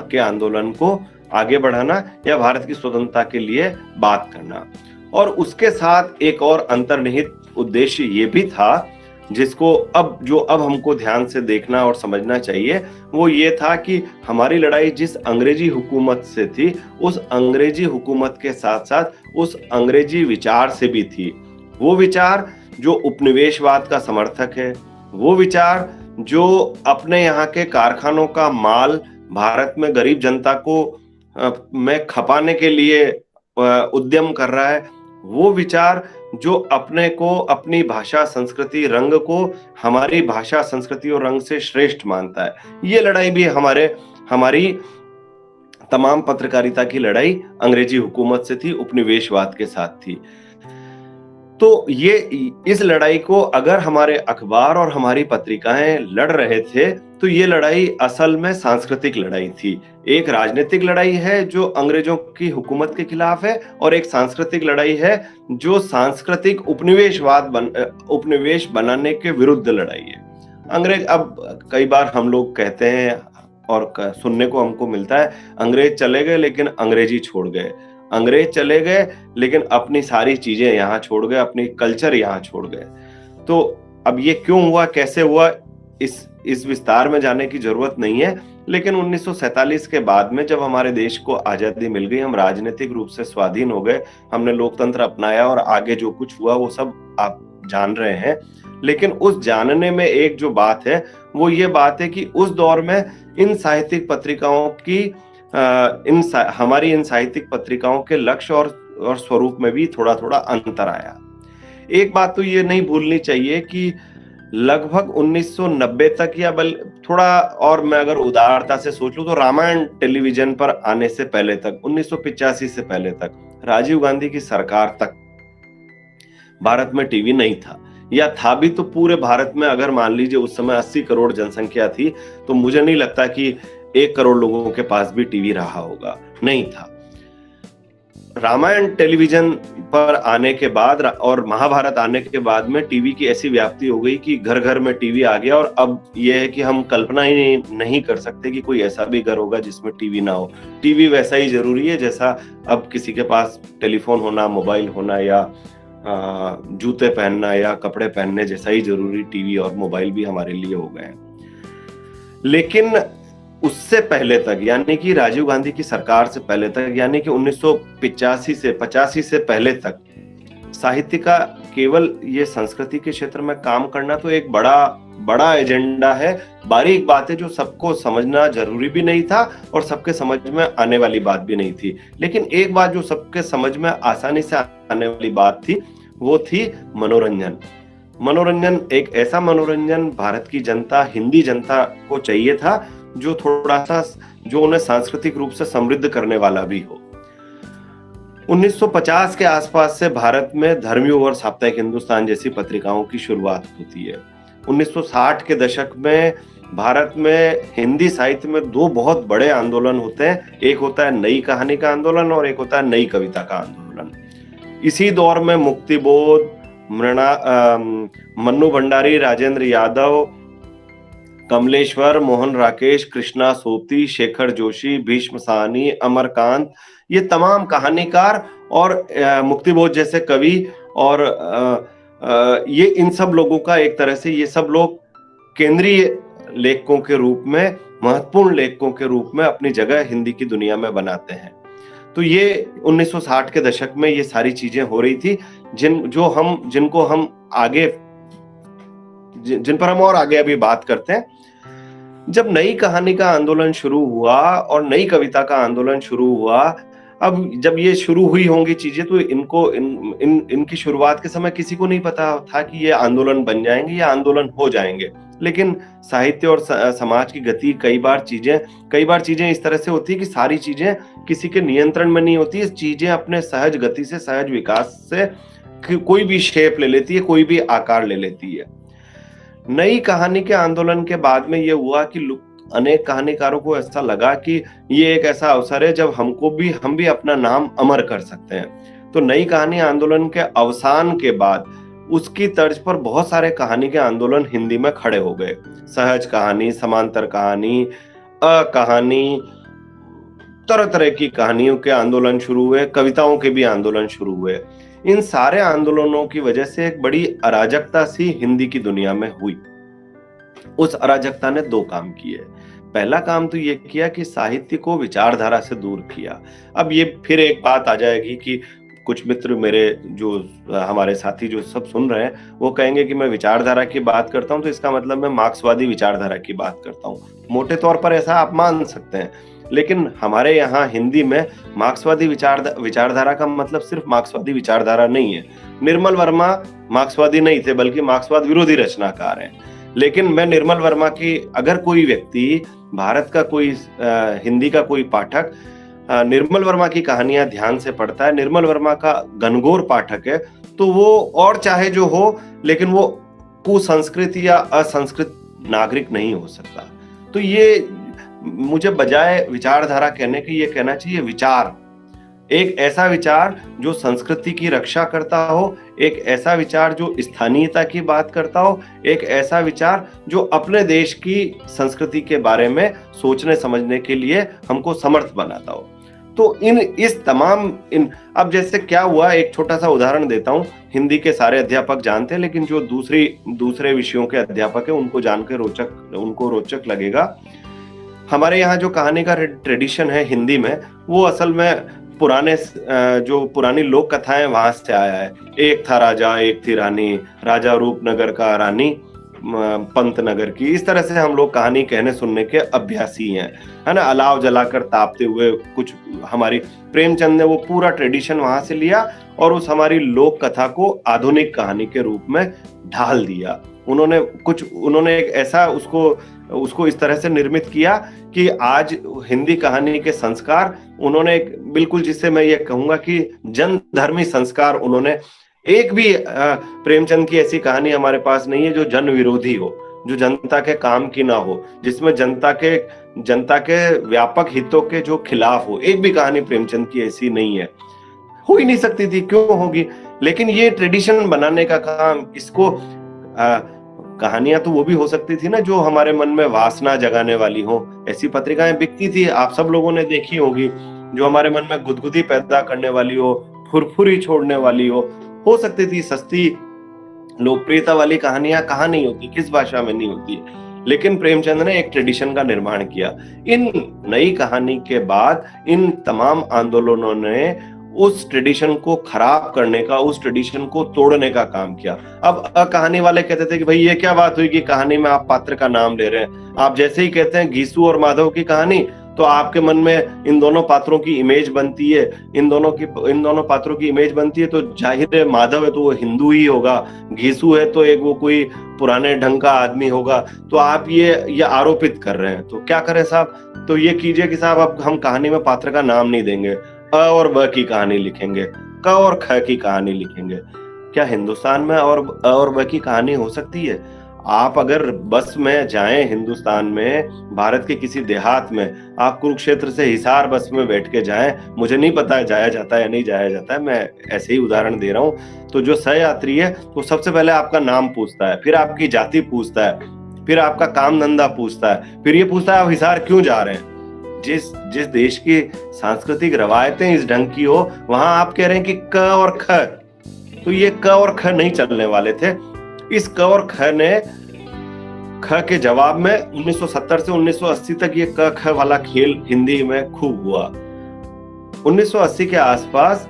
के आंदोलन को आगे बढ़ाना, या भारत की स्वतंत्रता के लिए बात करना। और उसके साथ एक और अंतर्निहित उद्देश्य ये भी था, जिसको अब हमको ध्यान से देखना और समझना चाहिए, वो ये था कि हमारी लड़ाई जिस अंग्रेजी हुकूमत से थी, उस अंग्रेजी हुकूमत के साथ साथ उस अंग्रेजी विचार से भी थी। वो विचार जो उपनिवेशवाद का समर्थक है, वो विचार जो अपने यहाँ के कारखानों का माल भारत में गरीब जनता को में खपाने के लिए उद्यम कर रहा है, वो विचार जो अपने को, अपनी भाषा संस्कृति रंग को हमारी भाषा संस्कृति और रंग से श्रेष्ठ मानता है। ये लड़ाई भी हमारी तमाम पत्रकारिता की लड़ाई अंग्रेजी हुकूमत से थी, उपनिवेशवाद के साथ थी। तो इस लड़ाई को अगर हमारे अखबार और हमारी पत्रिकाएं लड़ रहे थे, तो ये लड़ाई असल में सांस्कृतिक लड़ाई थी। एक राजनीतिक लड़ाई है जो अंग्रेजों की हुकूमत के खिलाफ है, और एक सांस्कृतिक लड़ाई है जो सांस्कृतिक उपनिवेश बनाने के विरुद्ध लड़ाई है। अब कई बार हम लोग कहते हैं और सुनने को हमको मिलता है, अंग्रेज चले गए लेकिन अंग्रेजी छोड़ गए। अंग्रेज चले गए लेकिन अपनी सारी चीजें यहाँ छोड़ गए, अपनी कल्चर यहाँ छोड़ गए। तो अब ये क्यों हुआ, कैसे हुआ, इस विस्तार में जाने की जरूरत नहीं है। लेकिन 1947 के बाद में जब हमारे देश को आजादी मिल गई, हम राजनीतिक रूप से स्वाधीन हो गए, हमने लोकतंत्र अपनाया, और आगे जो कुछ हुआ वो सब आप जान रहे हैं। लेकिन उस जानने में एक जो बात है, वो ये बात है कि उस दौर में इन साहित्यिक पत्रिकाओं की हमारी इन साहित्यिक पत्रिकाओं के लक्ष्य और स्वरूप में भी थोड़ा थोड़ा अंतर आया। एक बात तो ये नहीं भूलनी चाहिए कि लगभग 1990 तक, या थोड़ा और मैं अगर उदारता से सोच लूं तो रामायण टेलीविजन पर आने से पहले तक, 1985 से पहले तक, राजीव गांधी की सरकार तक भारत में टीवी नहीं था, या था भी तो पूरे भारत में अगर मान लीजिए उस समय 80 करोड़ जनसंख्या थी, तो मुझे नहीं लगता कि 1 करोड़ लोगों के पास भी टीवी रहा होगा, नहीं था। रामायण टेलीविजन पर आने के बाद और महाभारत आने के बाद में टीवी की ऐसी व्याप्ति हो गई कि घर घर में टीवी आ गया, और अब यह है कि हम कल्पना ही नहीं कर सकते कि कोई ऐसा भी घर होगा जिसमें टीवी ना हो। टीवी वैसा ही जरूरी है जैसा अब किसी के पास टेलीफोन होना, मोबाइल होना, या जूते पहनना या कपड़े पहनने जैसा ही जरूरी टीवी और मोबाइल भी हमारे लिए हो गए हैं। लेकिन उससे पहले तक, यानी कि राजीव गांधी की सरकार से पहले तक, यानी कि 1985 से 85 से पहले तक साहित्य का केवल ये संस्कृति के क्षेत्र में काम करना तो एक बड़ा बड़ा एजेंडा है, बारीक बात है जो सबको समझना जरूरी भी नहीं था और सबके समझ में आने वाली बात भी नहीं थी। लेकिन एक बात जो सबके समझ में आसानी से आने वाली बात थी, वो थी मनोरंजन। मनोरंजन, एक ऐसा मनोरंजन भारत की जनता, हिंदी जनता को चाहिए था जो थोड़ा सा, जो उन्हें सांस्कृतिक रूप से समृद्ध करने वाला भी हो। 1950 के आसपास से भारत में धर्मयुग और साप्ताहिक हिंदुस्तान जैसी पत्रिकाओं की शुरुआत होती है। 1960 के दशक में भारत में हिंदी साहित्य में दो बहुत बड़े आंदोलन होते हैं। एक होता है नई कहानी का आंदोलन और एक होता है नई कविता का आंदोलन। इसी दौर में मुक्तिबोध, मन्नू भंडारी, राजेंद्र यादव, कमलेश्वर, मोहन राकेश, कृष्णा सोती, शेखर जोशी, भीष्म साहनी, अमरकांत, ये तमाम कहानीकार और मुक्तिबोध जैसे कवि और ये इन सब लोगों का एक तरह से, ये सब लोग केंद्रीय लेखकों के रूप में, महत्वपूर्ण लेखकों के रूप में अपनी जगह हिंदी की दुनिया में बनाते हैं। तो ये 1960 के दशक में ये सारी चीजें हो रही थी, जिनको हम आगे, जिन पर हम और आगे अभी बात करते हैं। जब नई कहानी का आंदोलन शुरू हुआ और नई कविता का आंदोलन शुरू हुआ, अब जब ये शुरू हुई होंगी चीजें, तो इनकी शुरुआत के समय किसी को नहीं पता था कि ये आंदोलन बन जाएंगे या आंदोलन हो जाएंगे। लेकिन साहित्य और समाज की गति, कई बार चीजें इस तरह से होती है कि सारी चीजें किसी के नियंत्रण में नहीं होती। चीजें अपने सहज गति से, सहज विकास से कोई भी शेप ले लेती है, कोई भी आकार ले लेती है। नई कहानी के आंदोलन के बाद में ये हुआ कि अनेक कहानीकारों को ऐसा लगा कि ये एक ऐसा अवसर है जब हम भी अपना नाम अमर कर सकते हैं। तो नई कहानी आंदोलन के अवसान के बाद उसकी तर्ज पर बहुत सारे कहानी के आंदोलन हिंदी में खड़े हो गए। सहज कहानी, समांतर कहानी, कहानी, तरह तरह की कहानियों के आंदोलन शुरू हुए, कविताओं के भी आंदोलन शुरू हुए। इन सारे आंदोलनों की वजह से एक बड़ी अराजकता सी हिंदी की दुनिया में हुई। उस अराजकता ने दो काम किए। पहला काम तो ये किया कि साहित्य को विचारधारा से दूर किया। अब ये फिर एक बात आ जाएगी कि कुछ मित्र मेरे, जो हमारे साथी जो सब सुन रहे हैं, वो कहेंगे कि मैं विचारधारा की बात करता हूं तो इसका मतलब मैं मार्क्सवादी विचारधारा की बात करता हूं। मोटे तौर पर ऐसा आप मान सकते हैं, लेकिन हमारे यहाँ हिंदी में मार्क्सवादी विचारधारा का मतलब सिर्फ मार्क्सवादी विचारधारा नहीं है। निर्मल वर्मा मार्क्सवादी नहीं थे, बल्कि मार्क्सवाद विरोधी रचनाकार हैं। लेकिन मैं निर्मल वर्मा की, अगर कोई व्यक्ति, भारत का कोई हिंदी का कोई पाठक निर्मल वर्मा की कहानियां ध्यान से पढ़ता है, निर्मल वर्मा का घनघोर पाठक है, तो वो और चाहे जो हो, लेकिन वो कुसंस्कृत या असंस्कृत नागरिक नहीं हो सकता। तो ये मुझे बजाय विचारधारा कहने के ये कहना चाहिए विचार, एक ऐसा विचार जो संस्कृति की रक्षा करता हो, एक ऐसा विचार जो स्थानीयता की बात करता हो, एक ऐसा विचार जो अपने देश की संस्कृति के बारे में सोचने समझने के लिए हमको समर्थ बनाता हो। तो अब जैसे क्या हुआ, एक छोटा सा उदाहरण देता हूं। हिंदी के सारे अध्यापक जानते हैं, लेकिन जो दूसरे विषयों के अध्यापक हैं उनको जानकर उनको रोचक लगेगा। हमारे यहाँ जो कहानी का ट्रेडिशन है हिंदी में, वो असल में पुरानी लोक कथाएं वहां से आया है। एक था राजा, एक थी रानी, राजा रूपनगर का, रानी पंतनगर की। इस तरह से हम लोग कहानी कहने सुनने के अभ्यासी हैं, है ना। अलाव जलाकर तापते हुए कुछ, हमारी प्रेमचंद ने वो पूरा ट्रेडिशन वहां से लिया और उस हमारी लोक कथा को आधुनिक कहानी के रूप में ढाल दिया। उन्होंने एक ऐसा उसको इस तरह से निर्मित किया कि आज हिंदी कहानी के संस्कार उन्होंने बिल्कुल, जिससे मैं ये कहूंगा कि जनधर्मी संस्कार उन्होंने, एक भी प्रेमचंद की ऐसी कहानी हमारे पास नहीं है जो जन विरोधी हो, जो जनता के काम की ना हो, जिसमें जनता के व्यापक हितों के जो खिलाफ हो। एक भी कहानी प्रेमचंद की ऐसी नहीं है, हो ही नहीं सकती थी, क्यों होगी। लेकिन ये ट्रेडिशन बनाने का काम, इसको कहानियां तो वो भी हो सकती थी ना जो हमारे मन में वासना जगाने वाली हो। ऐसी पत्रिकाएं बिकती थी, आप सब लोगों ने देखी होगी, जो हमारे मन में गुदगुदी पैदा करने वाली हो, फुरफुरी छोड़ने वाली हो सकती थी। सस्ती लोकप्रियता वाली कहानियां कहाँ नहीं होती, किस भाषा में नहीं होती। लेकिन प्रेमचंद ने एक ट्रेडिशन का निर्माण किया। इन नई कहानी के बाद इन तमाम आंदोलनों ने उस ट्रेडिशन को खराब करने का, उस ट्रेडिशन को तोड़ने का काम किया। अब कहानी वाले कहते थे कि भाई ये क्या बात हुई कि कहानी में आप पात्र का नाम ले रहे हैं। आप जैसे ही कहते हैं घीसू और माधव की कहानी, तो आपके मन में इन दोनों पात्रों की इमेज बनती है, इन दोनों पात्रों की इमेज बनती है, तो जाहिर है माधव है तो वो हिंदू ही होगा, घीसू है तो एक वो कोई पुराने ढंग का आदमी होगा। तो आप ये आरोपित कर रहे हैं, तो क्या करें साहब? तो ये कीजिए कि साहब अब हम कहानी में पात्र का नाम नहीं देंगे, अ और ब की कहानी लिखेंगे, क और ख की कहानी लिखेंगे। क्या हिंदुस्तान में और अ और ब की कहानी हो सकती है? आप अगर बस में जाएं हिंदुस्तान में, भारत के किसी देहात में, आप कुरुक्षेत्र से हिसार बस में बैठ के जाएं, मुझे नहीं पता जाया जाता है या नहीं जाया जाता है, मैं ऐसे ही उदाहरण दे रहा हूं। तो जो सहयात्री है वो सबसे पहले आपका नाम पूछता है, फिर आपकी जाति पूछता है, फिर आपका काम धंधा पूछता है, फिर ये पूछता है आप हिसार क्यों जा रहे हैं। जिस देश की सांस्कृतिक रवायतें इस ढंग की हो, वहां आप कह रहे हैं कि क और ख, तो ये क और ख नहीं चलने वाले थे। इस क और ख ने ख के जवाब में 1970 से 1980 तक ये क ख वाला खेल हिंदी में खूब हुआ। 1980 के आसपास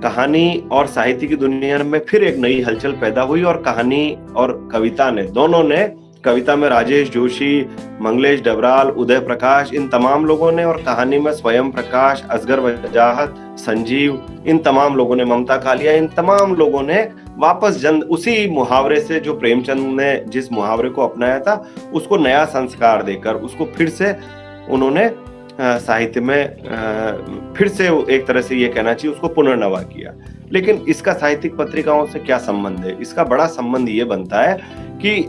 कहानी और साहित्य की दुनिया में फिर एक नई हलचल पैदा हुई, और कहानी और कविता ने, दोनों ने, कविता में राजेश जोशी, मंगलेश डबराल, उदय प्रकाश, इन तमाम लोगों ने, और कहानी में स्वयं प्रकाश, असगर वजाहत, संजीव, इन तमाम लोगों ने, ममता कालिया, इन तमाम लोगों ने वापस उसी मुहावरे से, जो प्रेमचंद ने जिस मुहावरे को अपनाया था, उसको नया संस्कार देकर उसको फिर से उन्होंने साहित्य में फिर से एक तरह से ये कहना चाहिए उसको पुनर्नवा किया। लेकिन इसका साहित्यिक पत्रिकाओं से क्या संबंध है? इसका बड़ा संबंध ये बनता है कि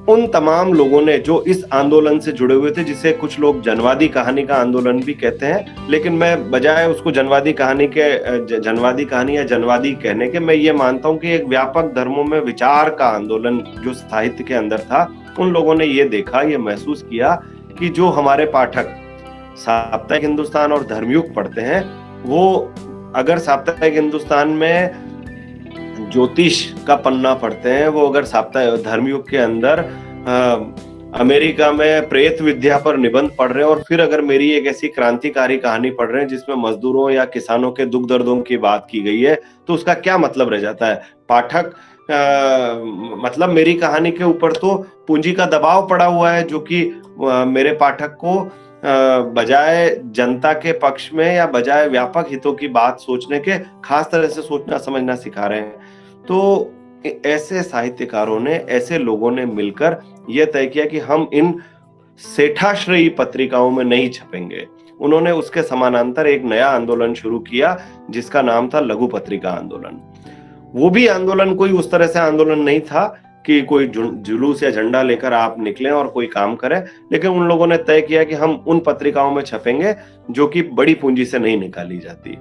उन तमाम लोगों ने जो इस आंदोलन से जुड़े हुए थे, जिसे कुछ लोग जनवादी कहानी का आंदोलन भी कहते हैं, लेकिन मैं बजाय उसको जनवादी कहानी या जनवादी कहने के, मैं ये मानता हूं कि एक व्यापक धर्मों में विचार का आंदोलन जो साहित्य के अंदर था, उन लोगों ने ये देखा, ये महसूस किया कि जो हमारे पाठक साप्ताहिक हिंदुस्तान और धर्मयुग पढ़ते हैं, वो अगर साप्ताहिक हिंदुस्तान में ज्योतिष का पन्ना पढ़ते हैं, वो अगर साप्ताहिक धर्मयुग के अंदर अमेरिका में प्रेत विद्या पर निबंध पढ़ रहे हैं, और फिर अगर मेरी एक ऐसी क्रांतिकारी कहानी पढ़ रहे हैं जिसमें मजदूरों या किसानों के दुख दर्दों की बात की गई है, तो उसका क्या मतलब रह जाता है? पाठक मतलब मेरी कहानी के ऊपर तो पूंजी का दबाव पड़ा हुआ है, जो कि मेरे पाठक को बजाय जनता के पक्ष में या बजाय व्यापक हितों की बात सोचने के, खास तरह से सोचना समझना सिखा रहे हैं। तो ऐसे साहित्यकारों ने, ऐसे लोगों ने मिलकर यह तय किया कि हम इन सेठाश्रयी पत्रिकाओं में नहीं छपेंगे। उन्होंने उसके समानांतर एक नया आंदोलन शुरू किया जिसका नाम था लघु पत्रिका आंदोलन। वो भी आंदोलन कोई उस तरह से आंदोलन नहीं था कि कोई जुलूस या झंडा लेकर आप निकलें और कोई काम करें, लेकिन उन लोगों ने तय किया कि हम उन पत्रिकाओं में छपेंगे जो कि बड़ी पूंजी से नहीं निकाली जाती।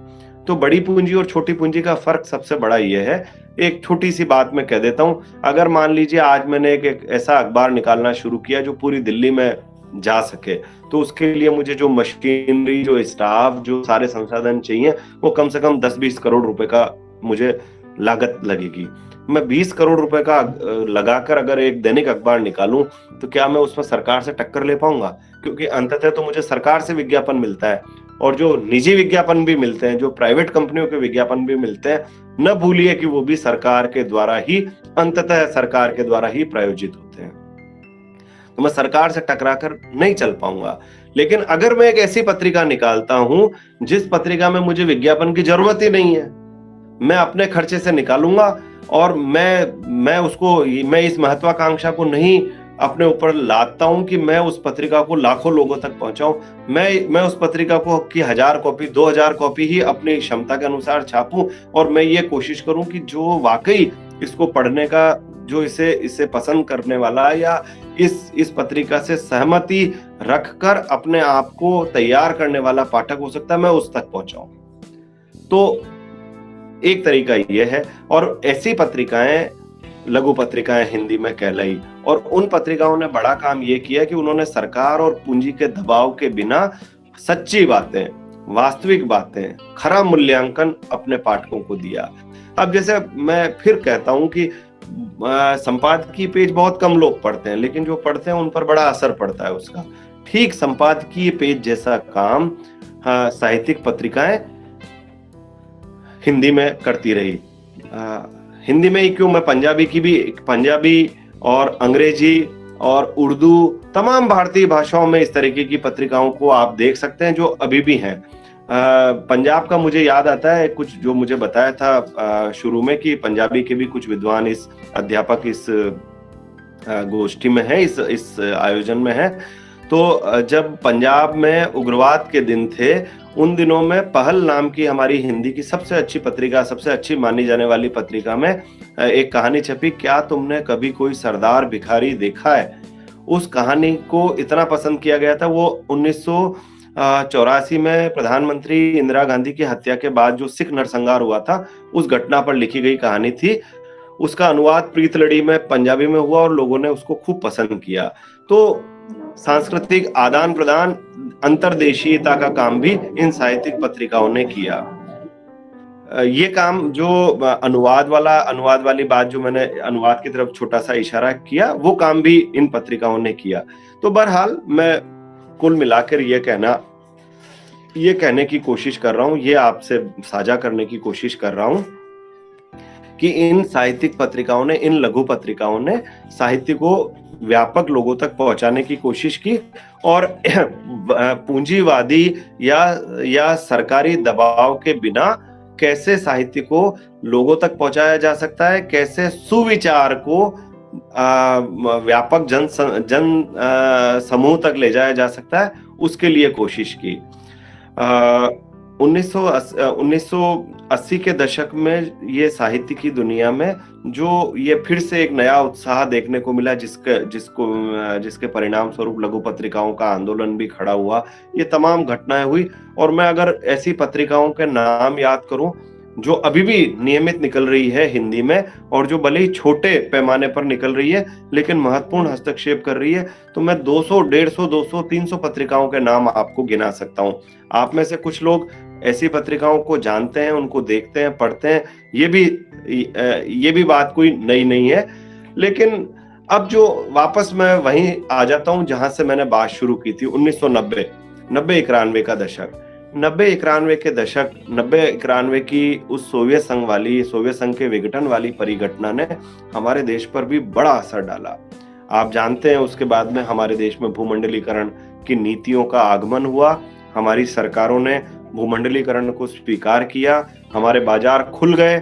तो बड़ी पूंजी और छोटी पूंजी का फर्क सबसे बड़ा ये है। एक छोटी सी बात मैं कह देता हूं, अगर मान लीजिए आज मैंने एक ऐसा अखबार निकालना शुरू किया जो पूरी दिल्ली में जा सके, तो उसके लिए मुझे जो मशीनरी, जो स्टाफ, जो सारे संसाधन चाहिए, वो कम से कम 10-20 करोड़ रुपए का मुझे लागत लगेगी। मैं 20 करोड़ रुपए का लगाकर अगर एक दैनिक अखबार निकालूं, तो क्या मैं उसमें सरकार से टक्कर ले पाऊंगा? क्योंकि अंततः तो मुझे सरकार से विज्ञापन मिलता है, और जो निजी विज्ञापन भी मिलते हैं, जो प्राइवेट कंपनियों के विज्ञापन भी मिलते हैं, न भूलिए कि वो भी सरकार के द्वारा ही, अंततः सरकार के द्वारा ही प्रायोजित होते हैं। तो मैं सरकार से टकराकर नहीं चल पाऊंगा। लेकिन अगर मैं एक ऐसी पत्रिका निकालता हूं जिस पत्रिका में मुझे विज्ञापन की जरूरत ही नहीं है, मैं अपने खर्चे से निकालूंगा, और मैं इस महत्वाकांक्षा को नहीं अपने ऊपर लादता हूं कि मैं उस पत्रिका को लाखों लोगों तक पहुंचाऊं। मैं उस पत्रिका को की 1000 कॉपी, 2000 कॉपी ही अपनी क्षमता के अनुसार छापूं, और मैं ये कोशिश करूं कि जो वाकई इसको पढ़ने का, जो इसे पसंद करने वाला, या इस पत्रिका से सहमति रखकर अपने आप को तैयार करने वाला पाठक हो सकता है, मैं उस तक पहुंचाऊं। तो एक तरीका यह है, और ऐसी पत्रिकाएं लघु पत्रिकाएं हिंदी में कहलाई, और उन पत्रिकाओं ने बड़ा काम यह किया कि उन्होंने सरकार और पूंजी के दबाव के बिना सच्ची बातें, वास्तविक बातें, खरा मूल्यांकन अपने पाठकों को दिया। अब जैसे मैं फिर कहता हूं कि संपादकीय पेज बहुत कम लोग पढ़ते हैं, लेकिन जो पढ़ते हैं उन पर बड़ा असर पड़ता है उसका। ठीक संपादकीय पेज जैसा काम साहित्यिक पत्रिकाएं हिंदी में करती रही। हिंदी में ही क्यों, मैं पंजाबी और अंग्रेजी और उर्दू, तमाम भारतीय भाषाओं में इस तरीके की पत्रिकाओं को आप देख सकते हैं जो अभी भी हैं। पंजाब का मुझे याद आता है कुछ जो मुझे बताया था शुरू में, कि पंजाबी के भी कुछ विद्वान अध्यापक इस गोष्ठी में है, इस आयोजन में है। तो जब पंजाब में उग्रवाद के दिन थे, उन दिनों में पहल नाम की हमारी हिंदी की सबसे अच्छी पत्रिका, सबसे अच्छी मानी जाने वाली पत्रिका में एक कहानी छपी, क्या तुमने कभी कोई सरदार भिखारी देखा है। उस कहानी को इतना पसंद किया गया था। वो 1984 में प्रधानमंत्री इंदिरा गांधी की हत्या के बाद जो सिख नरसंहार हुआ था, उस घटना पर लिखी गई कहानी थी। उसका अनुवाद प्रीतलड़ी में पंजाबी में हुआ और लोगों ने उसको खूब पसंद किया। तो सांस्कृतिक आदान प्रदान, अंतर्देशीयता का काम भी इन साहित्यिक पत्रिकाओं ने किया। ये काम जो अनुवाद वाली बात, जो मैंने अनुवाद की तरफ छोटा सा इशारा किया, वो काम भी इन पत्रिकाओं ने किया। तो बहरहाल मैं कुल मिलाकर ये कहने की कोशिश कर रहा हूँ, ये आपसे साझा करने की कोशिश कर रहा हूँ कि इन साहित्यिक पत्रिकाओं ने, इन लघु पत्रिकाओं ने साहित्य को व्यापक लोगों तक पहुंचाने की कोशिश की, और पूंजीवादी या सरकारी दबाव के बिना कैसे साहित्य को लोगों तक पहुंचाया जा सकता है, कैसे सुविचार को व्यापक जन समूह तक ले जाया जा सकता है, उसके लिए कोशिश की। 1980 के दशक में ये साहित्य की दुनिया में जो ये फिर से एक नया उत्साह देखने को मिला, जिसके परिणाम स्वरूप लघु पत्रिकाओं का आंदोलन भी खड़ा हुआ, ये तमाम घटनाएं हुई। और मैं अगर ऐसी पत्रिकाओं के नाम याद करूं जो अभी भी नियमित निकल रही है हिंदी में, और जो भले ही छोटे पैमाने पर निकल रही है लेकिन महत्वपूर्ण हस्तक्षेप कर रही है, तो मैं 200, 150, 200, 300 पत्रिकाओं के नाम आपको गिना सकता हूं। आप में से कुछ लोग ऐसी पत्रिकाओं को जानते हैं, उनको देखते हैं, पढ़ते हैं, ये भी बात कोई नई नहीं है। लेकिन अब जो वापस मैं वहीं आ जाता हूं जहां से मैंने बात शुरू की थी, 1990-91 का दशक। 90-91 के दशक, 90-91 की उस सोवियत संघ के विघटन वाली परिघटना ने हमारे देश पर भी बड़ा असर डाला। आप जानते हैं, उसके बाद में हमारे देश में भूमंडलीकरण की नीतियों का आगमन हुआ। हमारी सरकारों ने भूमंडलीकरण को स्वीकार किया, हमारे बाजार खुल गए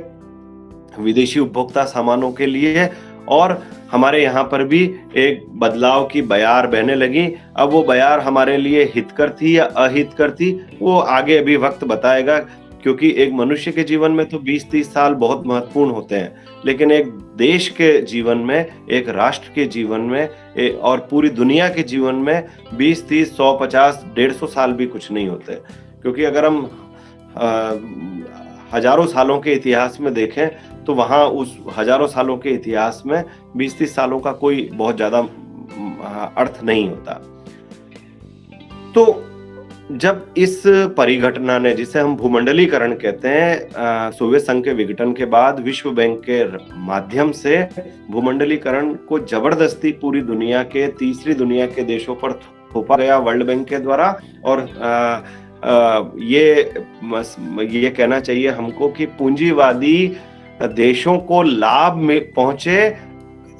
विदेशी उपभोक्ता सामानों के लिए, और हमारे यहाँ पर भी एक बदलाव की बयार बहने लगी। अब वो बयार हमारे लिए हितकर थी या अहितकर थी, वो आगे अभी वक्त बताएगा, क्योंकि एक मनुष्य के जीवन में तो 20-30 साल बहुत महत्वपूर्ण होते हैं, लेकिन एक देश के जीवन में, एक राष्ट्र के जीवन में और पूरी दुनिया के जीवन में 20-30, 100, 50, 150 साल भी कुछ नहीं होते। क्योंकि अगर हम हजारों सालों के इतिहास में देखें, तो वहां उस हजारों सालों के इतिहास में 20-30 सालों का कोई बहुत ज्यादा अर्थ नहीं होता। तो जब इस परिघटना ने, जिसे हम भूमंडलीकरण कहते हैं, सोवियत संघ के विघटन के बाद विश्व बैंक के माध्यम से भूमंडलीकरण को जबरदस्ती पूरी दुनिया के, तीसरी दुनिया के देशों पर थोपा गया वर्ल्ड बैंक के द्वारा, और ये कहना चाहिए हमको कि पूंजीवादी देशों को लाभ में पहुंचे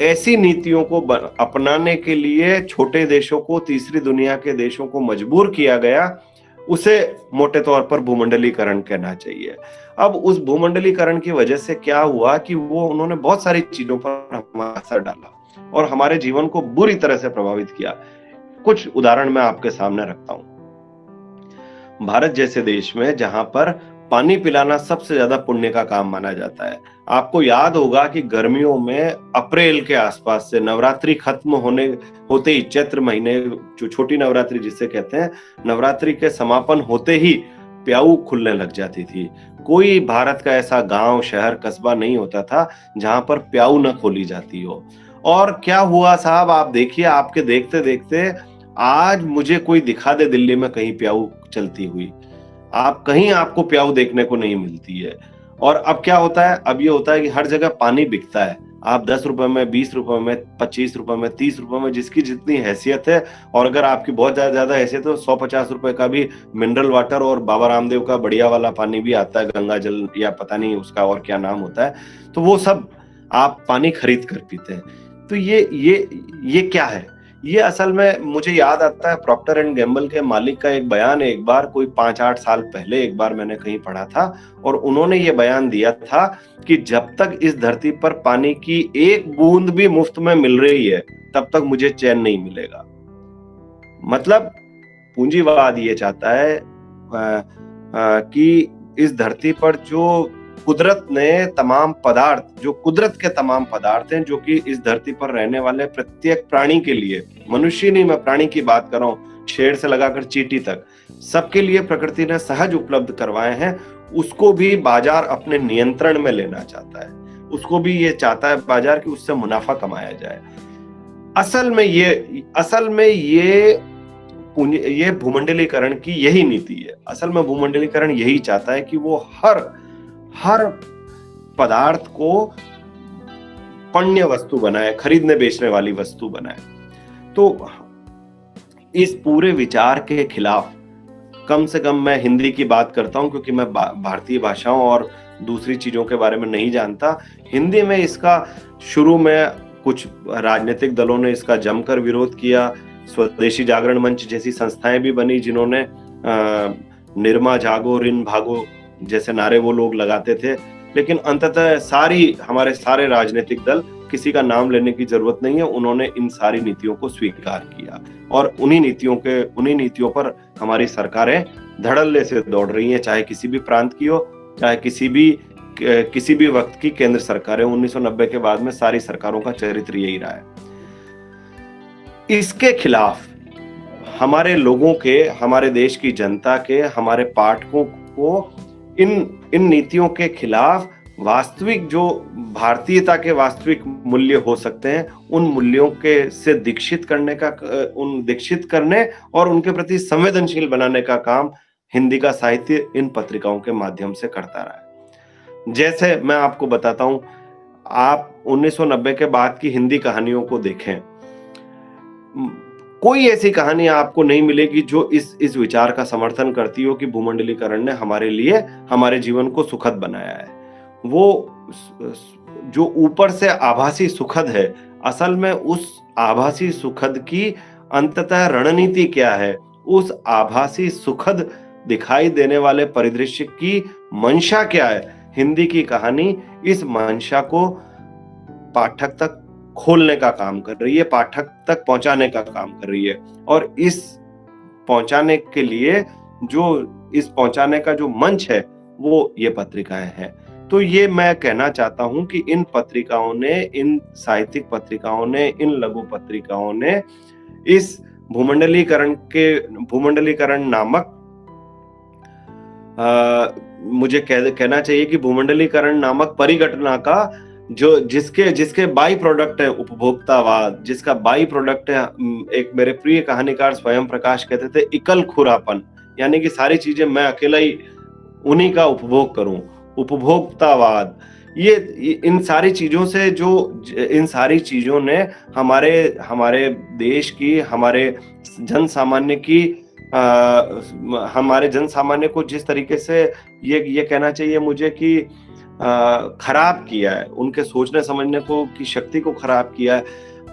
ऐसी नीतियों को अपनाने के लिए छोटे देशों को, तीसरी दुनिया के देशों को मजबूर किया गया, उसे मोटे तौर पर भूमंडलीकरण कहना चाहिए। अब उस भूमंडलीकरण की वजह से क्या हुआ कि उन्होंने बहुत सारी चीजों पर हमारा असर डाला और हमारे जीवन को बुरी तरह से प्रभावित किया। कुछ उदाहरण मैं आपके सामने रखता हूं। भारत जैसे देश में, जहां पर पानी पिलाना सबसे ज्यादा पुण्य का काम माना जाता है, आपको याद होगा कि गर्मियों में अप्रैल के आसपास से, नवरात्रि खत्म होते ही, चैत्र महीने, जो छोटी नवरात्रि जिसे कहते हैं, नवरात्रि के समापन होते ही प्याऊ खुलने लग जाती थी। कोई भारत का ऐसा गांव, शहर, कस्बा नहीं होता था जहां पर प्याऊ न खोली जाती हो। और क्या हुआ साहब, आप देखिए, आपके देखते देखते आज मुझे कोई दिखा दे दिल्ली में कहीं प्याऊ चलती हुई, कहीं आपको प्याऊ देखने को नहीं मिलती है। और अब क्या होता है, अब ये होता है कि हर जगह पानी बिकता है, आप 10 रुपए में, 20 रुपए में, 25 रुपए में, 30 रुपए में, जिसकी जितनी हैसियत है, और अगर आपकी बहुत ज़्यादा हैसियत है तो 100-50 रुपए का भी मिनरल वाटर और बाबा रामदेव का बढ़िया वाला पानी भी आता है, गंगा जल या पता नहीं उसका और क्या नाम होता है। तो वो सब आप पानी खरीद कर पीते हैं। तो ये क्या है? ये असल में मुझे याद आता है प्रॉक्टर एंड गैम्बल के मालिक का एक बयान है, एक बार कोई 5-8 साल पहले एक बार मैंने कहीं पढ़ा था, और उन्होंने ये बयान दिया था कि जब तक इस धरती पर पानी की एक बूंद भी मुफ्त में मिल रही है, तब तक मुझे चैन नहीं मिलेगा। मतलब पूंजीवाद ये चाहता है कि इस धरती पर जो कुदरत ने तमाम पदार्थ, जो कुदरत के तमाम पदार्थ हैं, जो कि इस धरती पर रहने वाले प्रत्येक प्राणी के लिए, मनुष्य नहीं, मैं प्राणी की बात कर रहा हूँ, शेर से लगाकर चींटी तक, सबके लिए प्रकृति ने सहज उपलब्ध करवाए हैं, उसको भी बाजार अपने नियंत्रण में लेना चाहता है। उसको भी ये चाहता है बाजार कि उससे मुनाफा कमाया जाए। असल में ये भूमंडलीकरण की यही नीति है। असल में भूमंडलीकरण यही चाहता है कि वो हर पदार्थ को पण्य वस्तु बनाए, खरीदने बेचने वाली वस्तु बनाए। तो इस पूरे विचार के खिलाफ कम से कम मैं हिंदी की बात करता हूं, क्योंकि मैं भारतीय भाषाओं और दूसरी चीजों के बारे में नहीं जानता। हिंदी में इसका शुरू में कुछ राजनीतिक दलों ने इसका जमकर विरोध किया। स्वदेशी जागरण मंच जैसी संस्थाएं भी बनी, जिन्होंने निर्मा जागो रिन भागो जैसे नारे वो लोग लगाते थे। लेकिन अंततः हमारे सारे राजनीतिक दल, किसी का नाम लेने की जरूरत नहीं है, उन्होंने इन सारी नीतियों को स्वीकार किया, और उन्हीं नीतियों पर हमारी सरकारें धड़ल्ले से दौड़ रही हैं, चाहे किसी भी प्रांत की हो, चाहे किसी भी वक्त की केंद्र सरकारें। 1990 के बाद में सारी सरकारों का चरित्र यही रहा है। इसके खिलाफ हमारे लोगों के, हमारे देश की जनता के, हमारे पाठकों को इन नीतियों के खिलाफ वास्तविक, जो भारतीयता के वास्तविक मूल्य हो सकते हैं, उन मूल्यों के से दीक्षित करने और उनके प्रति संवेदनशील बनाने का काम हिंदी का साहित्य इन पत्रिकाओं के माध्यम से करता रहा है। जैसे मैं आपको बताता हूं, आप 1990 के बाद की हिंदी कहानियों को देखें, कोई ऐसी कहानी आपको नहीं मिलेगी जो इस विचार का समर्थन करती हो कि भूमंडलीकरण ने हमारे लिए हमारे जीवन को सुखद बनाया है। वो जो ऊपर से आभासी सुखद है, असल में उस आभासी सुखद की अंततः रणनीति क्या है, उस आभासी सुखद दिखाई देने वाले परिदृश्य की मंशा क्या है, हिंदी की कहानी इस मंशा को पाठक तक खोलने का काम कर रही है, पाठक तक पहुंचाने का काम कर रही है। और इस पहुंचाने का जो मंच है, वो ये पत्रिकाएं हैं। तो ये मैं कहना चाहता हूं कि इन पत्रिकाओं ने, इन साहित्यिक पत्रिकाओं ने, इन लघु पत्रिकाओं ने इस भूमंडलीकरण नामक, मुझे कहना चाहिए कि भूमंडलीकरण नामक परिघटना का जिसके बाई प्रोडक्ट है उपभोक्तावाद, जिसका बाई प्रोडक्ट है, एक मेरे प्रिय कहानीकार स्वयं प्रकाश कहते थे, इकल खुरापन, यानी कि सारी चीजें मैं अकेला ही उन्हीं का उपभोग करूं, उपभोक्तावाद। इन सारी चीजों ने हमारे देश की, हमारे जनसामान्य को जिस तरीके से ये कहना चाहिए मुझे कि खराब किया है, उनके सोचने समझने की शक्ति को खराब किया है।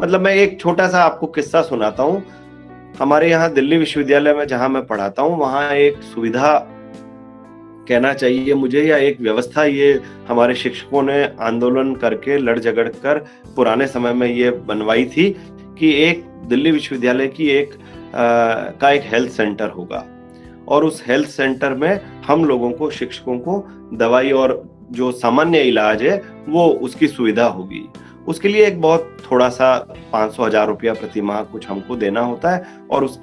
मतलब मैं एक छोटा सा आपको किस्सा सुनाता हूँ। हमारे यहाँ दिल्ली विश्वविद्यालय में जहां मैं पढ़ाता हूँ, वहां एक सुविधा कहना चाहिए मुझे, या एक व्यवस्था, ये हमारे शिक्षकों ने आंदोलन करके, लड़ झगड़ कर पुराने समय में ये बनवाई थी कि एक दिल्ली विश्वविद्यालय की एक हेल्थ सेंटर होगा, और उस हेल्थ सेंटर में हम लोगों को, शिक्षकों को दवाई और जो सामान्य इलाज है वो उसकी सुविधा होगी। उसके लिए एक बहुत थोड़ा सा 500,000 रुपया प्रति माह कुछ हमको देना होता है, और उस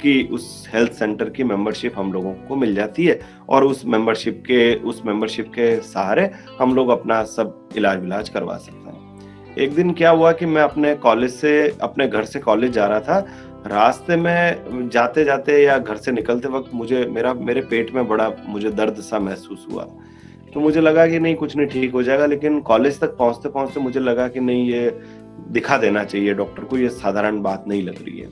हेल्थ सेंटर की मेंबरशिप हम लोगों को मिल जाती है, और उस मेंबरशिप के सहारे हम लोग अपना सब इलाज करवा सकते हैं। एक दिन क्या हुआ कि मैं अपने घर से कॉलेज जा रहा था। रास्ते में जाते जाते या घर से निकलते वक्त मेरे पेट में बड़ा मुझे दर्द सा महसूस हुआ। तो मुझे लगा कि नहीं, कुछ नहीं, ठीक हो जाएगा। लेकिन कॉलेज तक पहुँचते-पहुँचते मुझे लगा कि नहीं, ये दिखा देना चाहिए डॉक्टर को, ये साधारण बात नहीं लग रही है।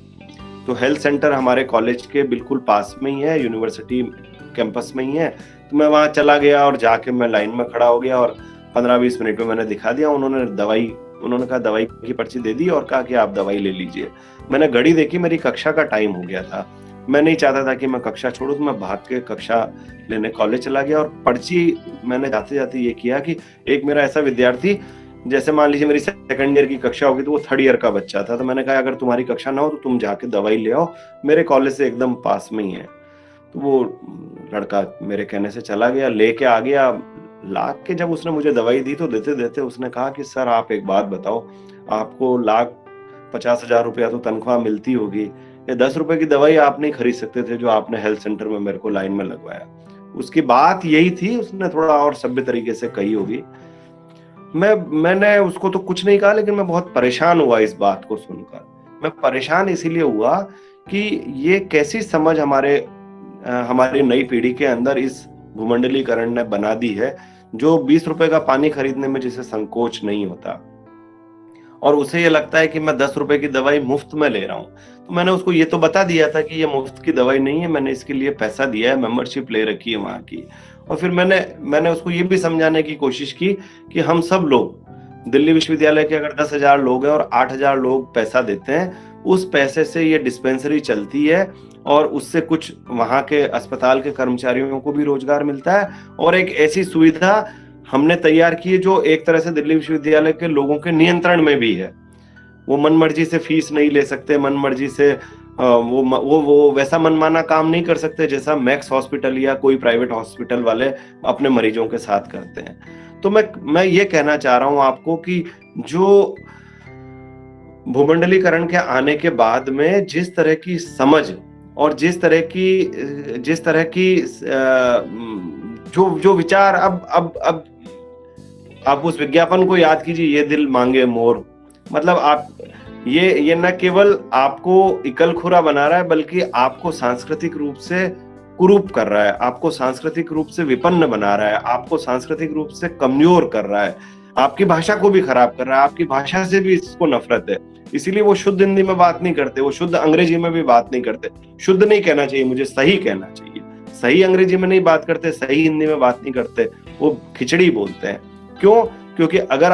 तो हेल्थ सेंटर हमारे कॉलेज के बिल्कुल पास में ही है, यूनिवर्सिटी कैंपस में ही है। तो मैं वहाँ चला गया और जाके मैं लाइन में खड़ा हो गया और 15-20 मिनट में मैंने दिखा दिया। उन्होंने कहा दवाई की पर्ची दे दी और कहा कि आप दवाई ले लीजिए। मैंने घड़ी देखी, मेरी कक्षा का टाइम हो गया था। मैं नहीं चाहता था कि मैं कक्षा छोड़ूँ, तो मैं भाग के कक्षा लेने कॉलेज चला गया और पर्ची मैंने जाते-जाते ये किया कि एक मेरा ऐसा विद्यार्थी, जैसे मान लीजिए मेरी सेकंड ईयर की कक्षा होगी तो वो थर्ड ईयर का बच्चा था, तो मैंने कहा अगर तुम्हारी कक्षा ना हो तो तुम जाके दवाई ले आओ, मेरे कॉलेज से एकदम पास में ही है। तो वो लड़का मेरे कहने से चला गया, लेके आ गया। ला के जब उसने मुझे दवाई दी तो देते-देते उसने कहा कि सर आप एक बात बताओ, आपको लाख 50,000 रुपया तो तनख्वाह मिलती होगी, ये 10 रुपए की दवाई आप नहीं खरीद सकते थे जो आपने हेल्थ सेंटर में मेरे को लाइन में लगवाया। उसकी बात यही थी, उसने थोड़ा और सभ्य तरीके से कही होगी। मैंने उसको तो कुछ नहीं कहा, लेकिन मैं बहुत परेशान हुआ इस बात को सुनकर। मैं परेशान इसीलिए हुआ कि ये कैसी समझ हमारी नई पीढ़ी के अंदर इस भूमंडलीकरण ने बना दी है, जो 20 रुपए का पानी खरीदने में जिसे संकोच नहीं होता और उसे ये लगता है कि मैं 10 रुपए की दवाई मुफ्त में ले रहा हूँ। तो मैंने उसको ये तो बता दिया था कि ये मुफ्त की दवाई नहीं है, मैंने इसके लिए पैसा दिया है, मेंबरशिप ले रखी है वहाँ की। और फिर मैंने उसको ये भी समझाने की कोशिश की कि हम सब लोग, दिल्ली विश्वविद्यालय के अगर 10,000 लोग हैं और 8,000 लोग पैसा देते हैं, उस पैसे से ये डिस्पेंसरी चलती है और उससे कुछ वहाँ के अस्पताल के कर्मचारियों को भी रोजगार मिलता है और एक ऐसी सुविधा हमने तैयार की है जो एक तरह से दिल्ली विश्वविद्यालय के लोगों के नियंत्रण में भी है। वो मनमर्जी से फीस नहीं ले सकते, मनमर्जी से वो वैसा मनमाना काम नहीं कर सकते जैसा मैक्स हॉस्पिटल या कोई प्राइवेट हॉस्पिटल वाले अपने मरीजों के साथ करते हैं। तो मैं ये कहना चाह रहा हूँ आपको कि जो भूमंडलीकरण के आने के बाद में जिस तरह की समझ और जिस तरह की जो विचार, अब आप उस विज्ञापन को याद कीजिए, ये दिल मांगे मोर। मतलब आप ये न केवल आपको इकलखुरा बना रहा है, बल्कि आपको सांस्कृतिक रूप से कुरूप कर रहा है, आपको सांस्कृतिक रूप से विपन्न बना रहा है, आपको सांस्कृतिक रूप से कमजोर कर रहा है, आपकी भाषा को भी खराब कर रहा है, आपकी भाषा से भी इसको नफरत है। इसीलिए वो शुद्ध हिंदी में बात नहीं करते, वो शुद्ध अंग्रेजी में भी बात नहीं करते। शुद्ध नहीं कहना चाहिए, मुझे सही कहना चाहिए। सही अंग्रेजी में नहीं बात करते, सही हिंदी में बात नहीं करते, वो खिचड़ी बोलते हैं। क्यों? क्योंकि अगर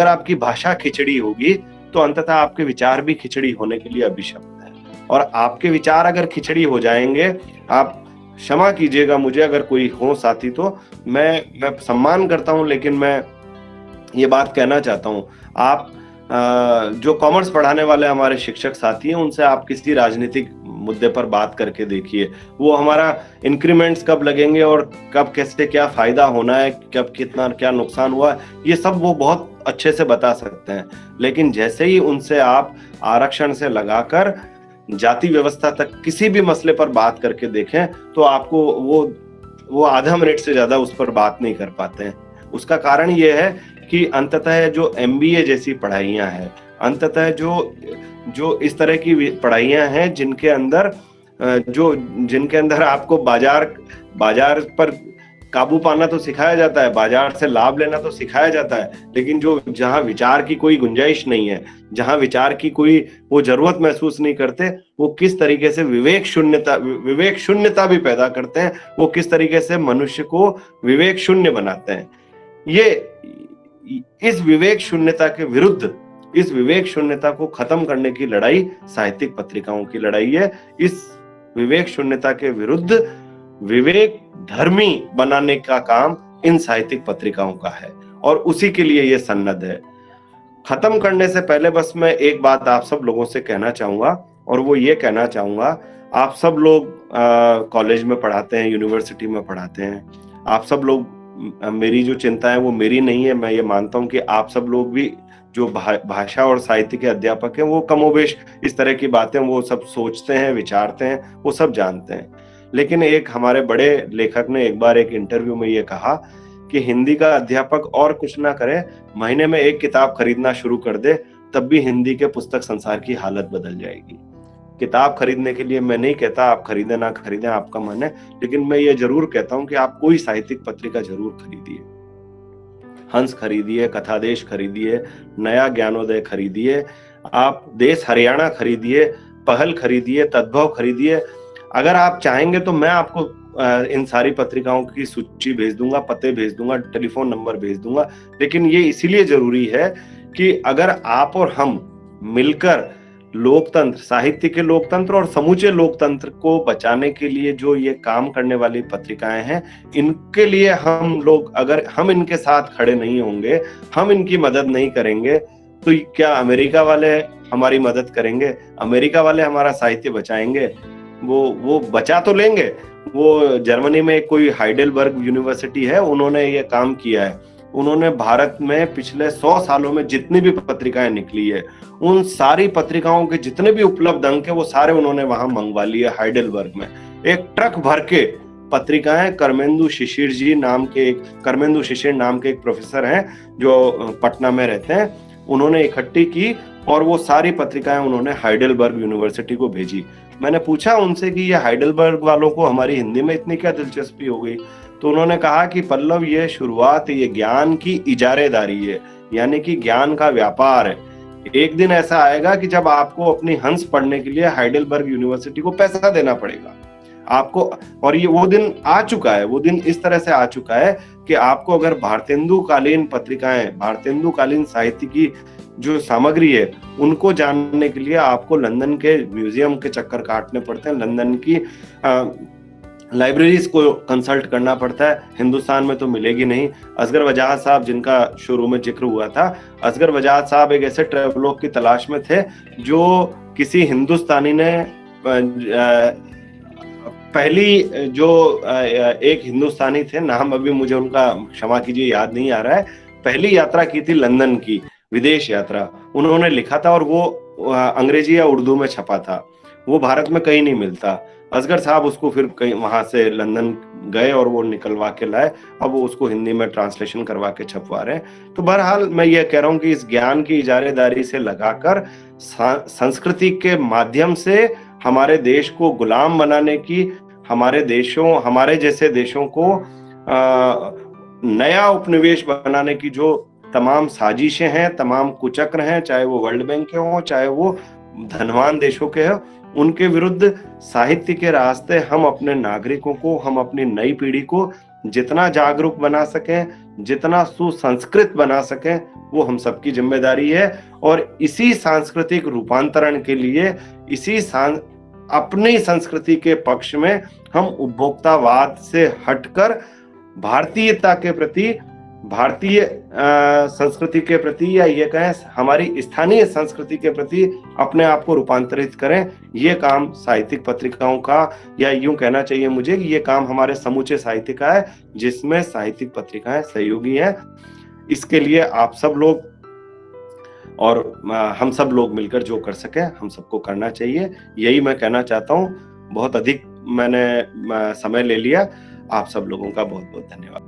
आपकी भाषा खिचड़ी होगी तो अंततः आपके विचार भी खिचड़ी होने के लिए अभिशप्त है। और आपके विचार अगर खिचड़ी हो जाएंगे, आप क्षमा कीजिएगा मुझे अगर कोई हो साथी, तो मैं सम्मान करता हूं, लेकिन मैं ये बात कहना चाहता हूं, आप जो कॉमर्स पढ़ाने वाले हमारे शिक्षक साथी हैं, उनसे आप किसी राजनीतिक मुद्दे पर बात करके देखिए। वो हमारा इंक्रीमेंट्स कब लगेंगे और कब कैसे क्या फायदा होना है, कब कितना क्या नुकसान हुआ, ये सब वो बहुत अच्छे से बता सकते हैं। लेकिन जैसे ही उनसे आप आरक्षण से लगाकर जाति व्यवस्था तक किसी भी मसले पर बात करके देखें, तो आपको वो आधा मिनट से ज्यादा उस पर बात नहीं कर पाते हैं। उसका कारण ये है कि अंततः जो MBA जैसी पढ़ाइयां हैं, अंततः जो इस तरह की पढ़ाइयां हैं जिनके अंदर आपको बाजार पर काबू पाना तो सिखाया जाता है, बाजार से लाभ लेना तो सिखाया जाता है, लेकिन जहां विचार की कोई गुंजाइश नहीं है, जहां विचार की कोई वो जरूरत महसूस नहीं करते, वो किस तरीके से विवेक शून्यता भी पैदा करते हैं, वो किस तरीके से मनुष्य को विवेक शून्य बनाते हैं। इस विवेक शून्यता को खत्म करने की लड़ाई साहित्यिक पत्रिकाओं की लड़ाई है। इस विवेक शून्यता के विरुद्ध विवेक धर्मी बनाने का काम इन साहित्यिक पत्रिकाओं का है और उसी के लिए ये सन्नद्ध है। खत्म करने से पहले बस मैं एक बात आप सब लोगों से कहना चाहूंगा, और वो ये कहना चाहूंगा, आप सब लोग कॉलेज में पढ़ाते हैं, यूनिवर्सिटी में पढ़ाते हैं, आप सब लोग, मेरी जो चिंता है वो मेरी नहीं है, मैं ये मानता हूं कि आप सब लोग भी जो भाषा और साहित्य के अध्यापक हैं, वो कमोबेश इस तरह की बातें वो सब सोचते हैं, विचारते हैं, वो सब जानते हैं। लेकिन एक हमारे बड़े लेखक ने एक बार एक इंटरव्यू में ये कहा कि हिंदी का अध्यापक और कुछ ना करे, महीने में एक किताब खरीदना शुरू कर दे, तब भी हिंदी के पुस्तक संसार की हालत बदल जाएगी। किताब खरीदने के लिए मैं नहीं कहता आप खरीदें ना खरीदें, आपका मन है, लेकिन मैं ये ज़रूर कहता हूँ कि आप कोई साहित्यिक पत्रिका ज़रूर खरीदिए। हंस खरीदिए, कथादेश खरीदिए, नया ज्ञानोदय खरीदिए, आप देश हरियाणा खरीदिए, पहल खरीदिए, तद्भव खरीदिए। अगर आप चाहेंगे तो मैं आपको इन सारी पत्रिकाओं की सूची भेज दूँगा, पते भेज दूँगा, टेलीफ़ोन नंबर भेज दूँगा। लेकिन ये इसीलिए ज़रूरी है कि अगर आप और हम मिलकर लोकतंत्र, साहित्य के लोकतंत्र और समूचे लोकतंत्र को बचाने के लिए जो ये काम करने वाली पत्रिकाएँ हैं, इनके लिए हम लोग अगर हम इनके साथ खड़े नहीं होंगे, हम इनकी मदद नहीं करेंगे, तो क्या अमेरिका वाले हमारी मदद करेंगे? अमेरिका वाले हमारा साहित्य बचाएँगे? वो बचा तो लेंगे, वो जर्मनी में कोई हाइडेलबर्ग यूनिवर्सिटी है, उन्होंने ये काम किया है। उन्होंने भारत में पिछले 100 सालों में जितनी भी पत्रिकाएँ निकली है, उन सारी पत्रिकाओं के जितने भी उपलब्ध अंक है, वो सारे उन्होंने वहाँ मँगवा लिए हाइडेलबर्ग में। एक ट्रक भर के पत्रिकाएँ करमेंदु शिशिर नाम के एक प्रोफ़ेसर हैं, जो पटना में रहते हैं, उन्होंने इकट्ठी की और वो सारी पत्रिकाएँ उन्होंने हाइडेलबर्ग यूनिवर्सिटी को भेजी। मैंने पूछा उनसे कि ये हाइडेलबर्ग वालों को हमारी हिंदी में इतनी क्या दिलचस्पी हो गई? तो उन्होंने कहा कि पल्लव ये शुरुआत ये ज्ञान की इजारेदारी है, यानी कि ज्ञान का व्यापार है। एक दिन ऐसा आएगा कि जब आपको अपनी हंस पढ़ने के लिए हाइडेलबर्ग यूनिवर्सिटी को पैसा देना पड़ेगा। आपको और ये वो दिन आ चुका है, वो दिन इस तरह से आ चुका है कि आपको अगर भारतेंदुकालीन पत्रिकाएँ, भारतेंदुकालीन साहित्य की जो सामग्री है, उनको जानने के लिए आपको लंदन के म्यूज़ियम के चक्कर काटने पड़ते हैं, लंदन की लाइब्रेरीज़ को कंसल्ट करना पड़ता है, हिंदुस्तान में तो मिलेगी नहीं। असगर वजाहत साहब जिनका शुरू में ज़िक्र हुआ था, असगर वजाहत साहब एक ऐसे ट्रैवलोग की तलाश में थे, जो किसी हिंदुस्तानी ने पहली जो एक हिंदुस्तानी थे, नाम अभी मुझे उनका क्षमा कीजिए याद नहीं आ रहा है, पहली यात्रा की थी लंदन की, विदेश यात्रा। उन्होंने लिखा था और वो अंग्रेजी या उर्दू में छपा था। वो भारत में कहीं नहीं मिलता। असगर साहब उसको फिर कहीं वहाँ से लंदन गए और वो निकलवा के लाए। अब वो उसको हिंदी में ट्रांसलेशन करवा के छपवा रहे हैं। तो बहरहाल मैं ये कह रहा हूँ कि इस ज्ञान की इजारेदारी से लगाकर संस्कृति के माध्यम से हमारे देश को गुलाम बनाने की, हमारे जैसे देशों को नया उपनिवेश बनाने की जो तमाम साजिशें हैं, तमाम कुचक्र हैं, चाहे वो वर्ल्ड बैंक के हों, चाहे वो धनवान देशों के हों, उनके विरुद्ध साहित्य के रास्ते हम अपने नागरिकों को, हम अपनी नई पीढ़ी को जितना जागरूक बना सकें, जितना सुसंस्कृत बना सकें, वो हम सबकी जिम्मेदारी है। और इसी सांस्कृतिक रूपांतरण के लिए, अपनी संस्कृति के पक्ष में हम उपभोक्तावाद से हटकर भारतीयता के प्रति, भारतीय संस्कृति के प्रति, या ये कहें हमारी स्थानीय संस्कृति के प्रति अपने आप को रूपांतरित करें। ये काम साहित्यिक पत्रिकाओं का, या यूं कहना चाहिए मुझे कि ये काम हमारे समूचे साहित्य का है, जिसमें साहित्यिक पत्रिकाएं सहयोगी हैं। इसके लिए आप सब लोग और हम सब लोग मिलकर जो कर सकें, हम सबको करना चाहिए। यही मैं कहना चाहता हूँ। बहुत अधिक मैंने समय ले लिया। आप सब लोगों का बहुत बहुत धन्यवाद।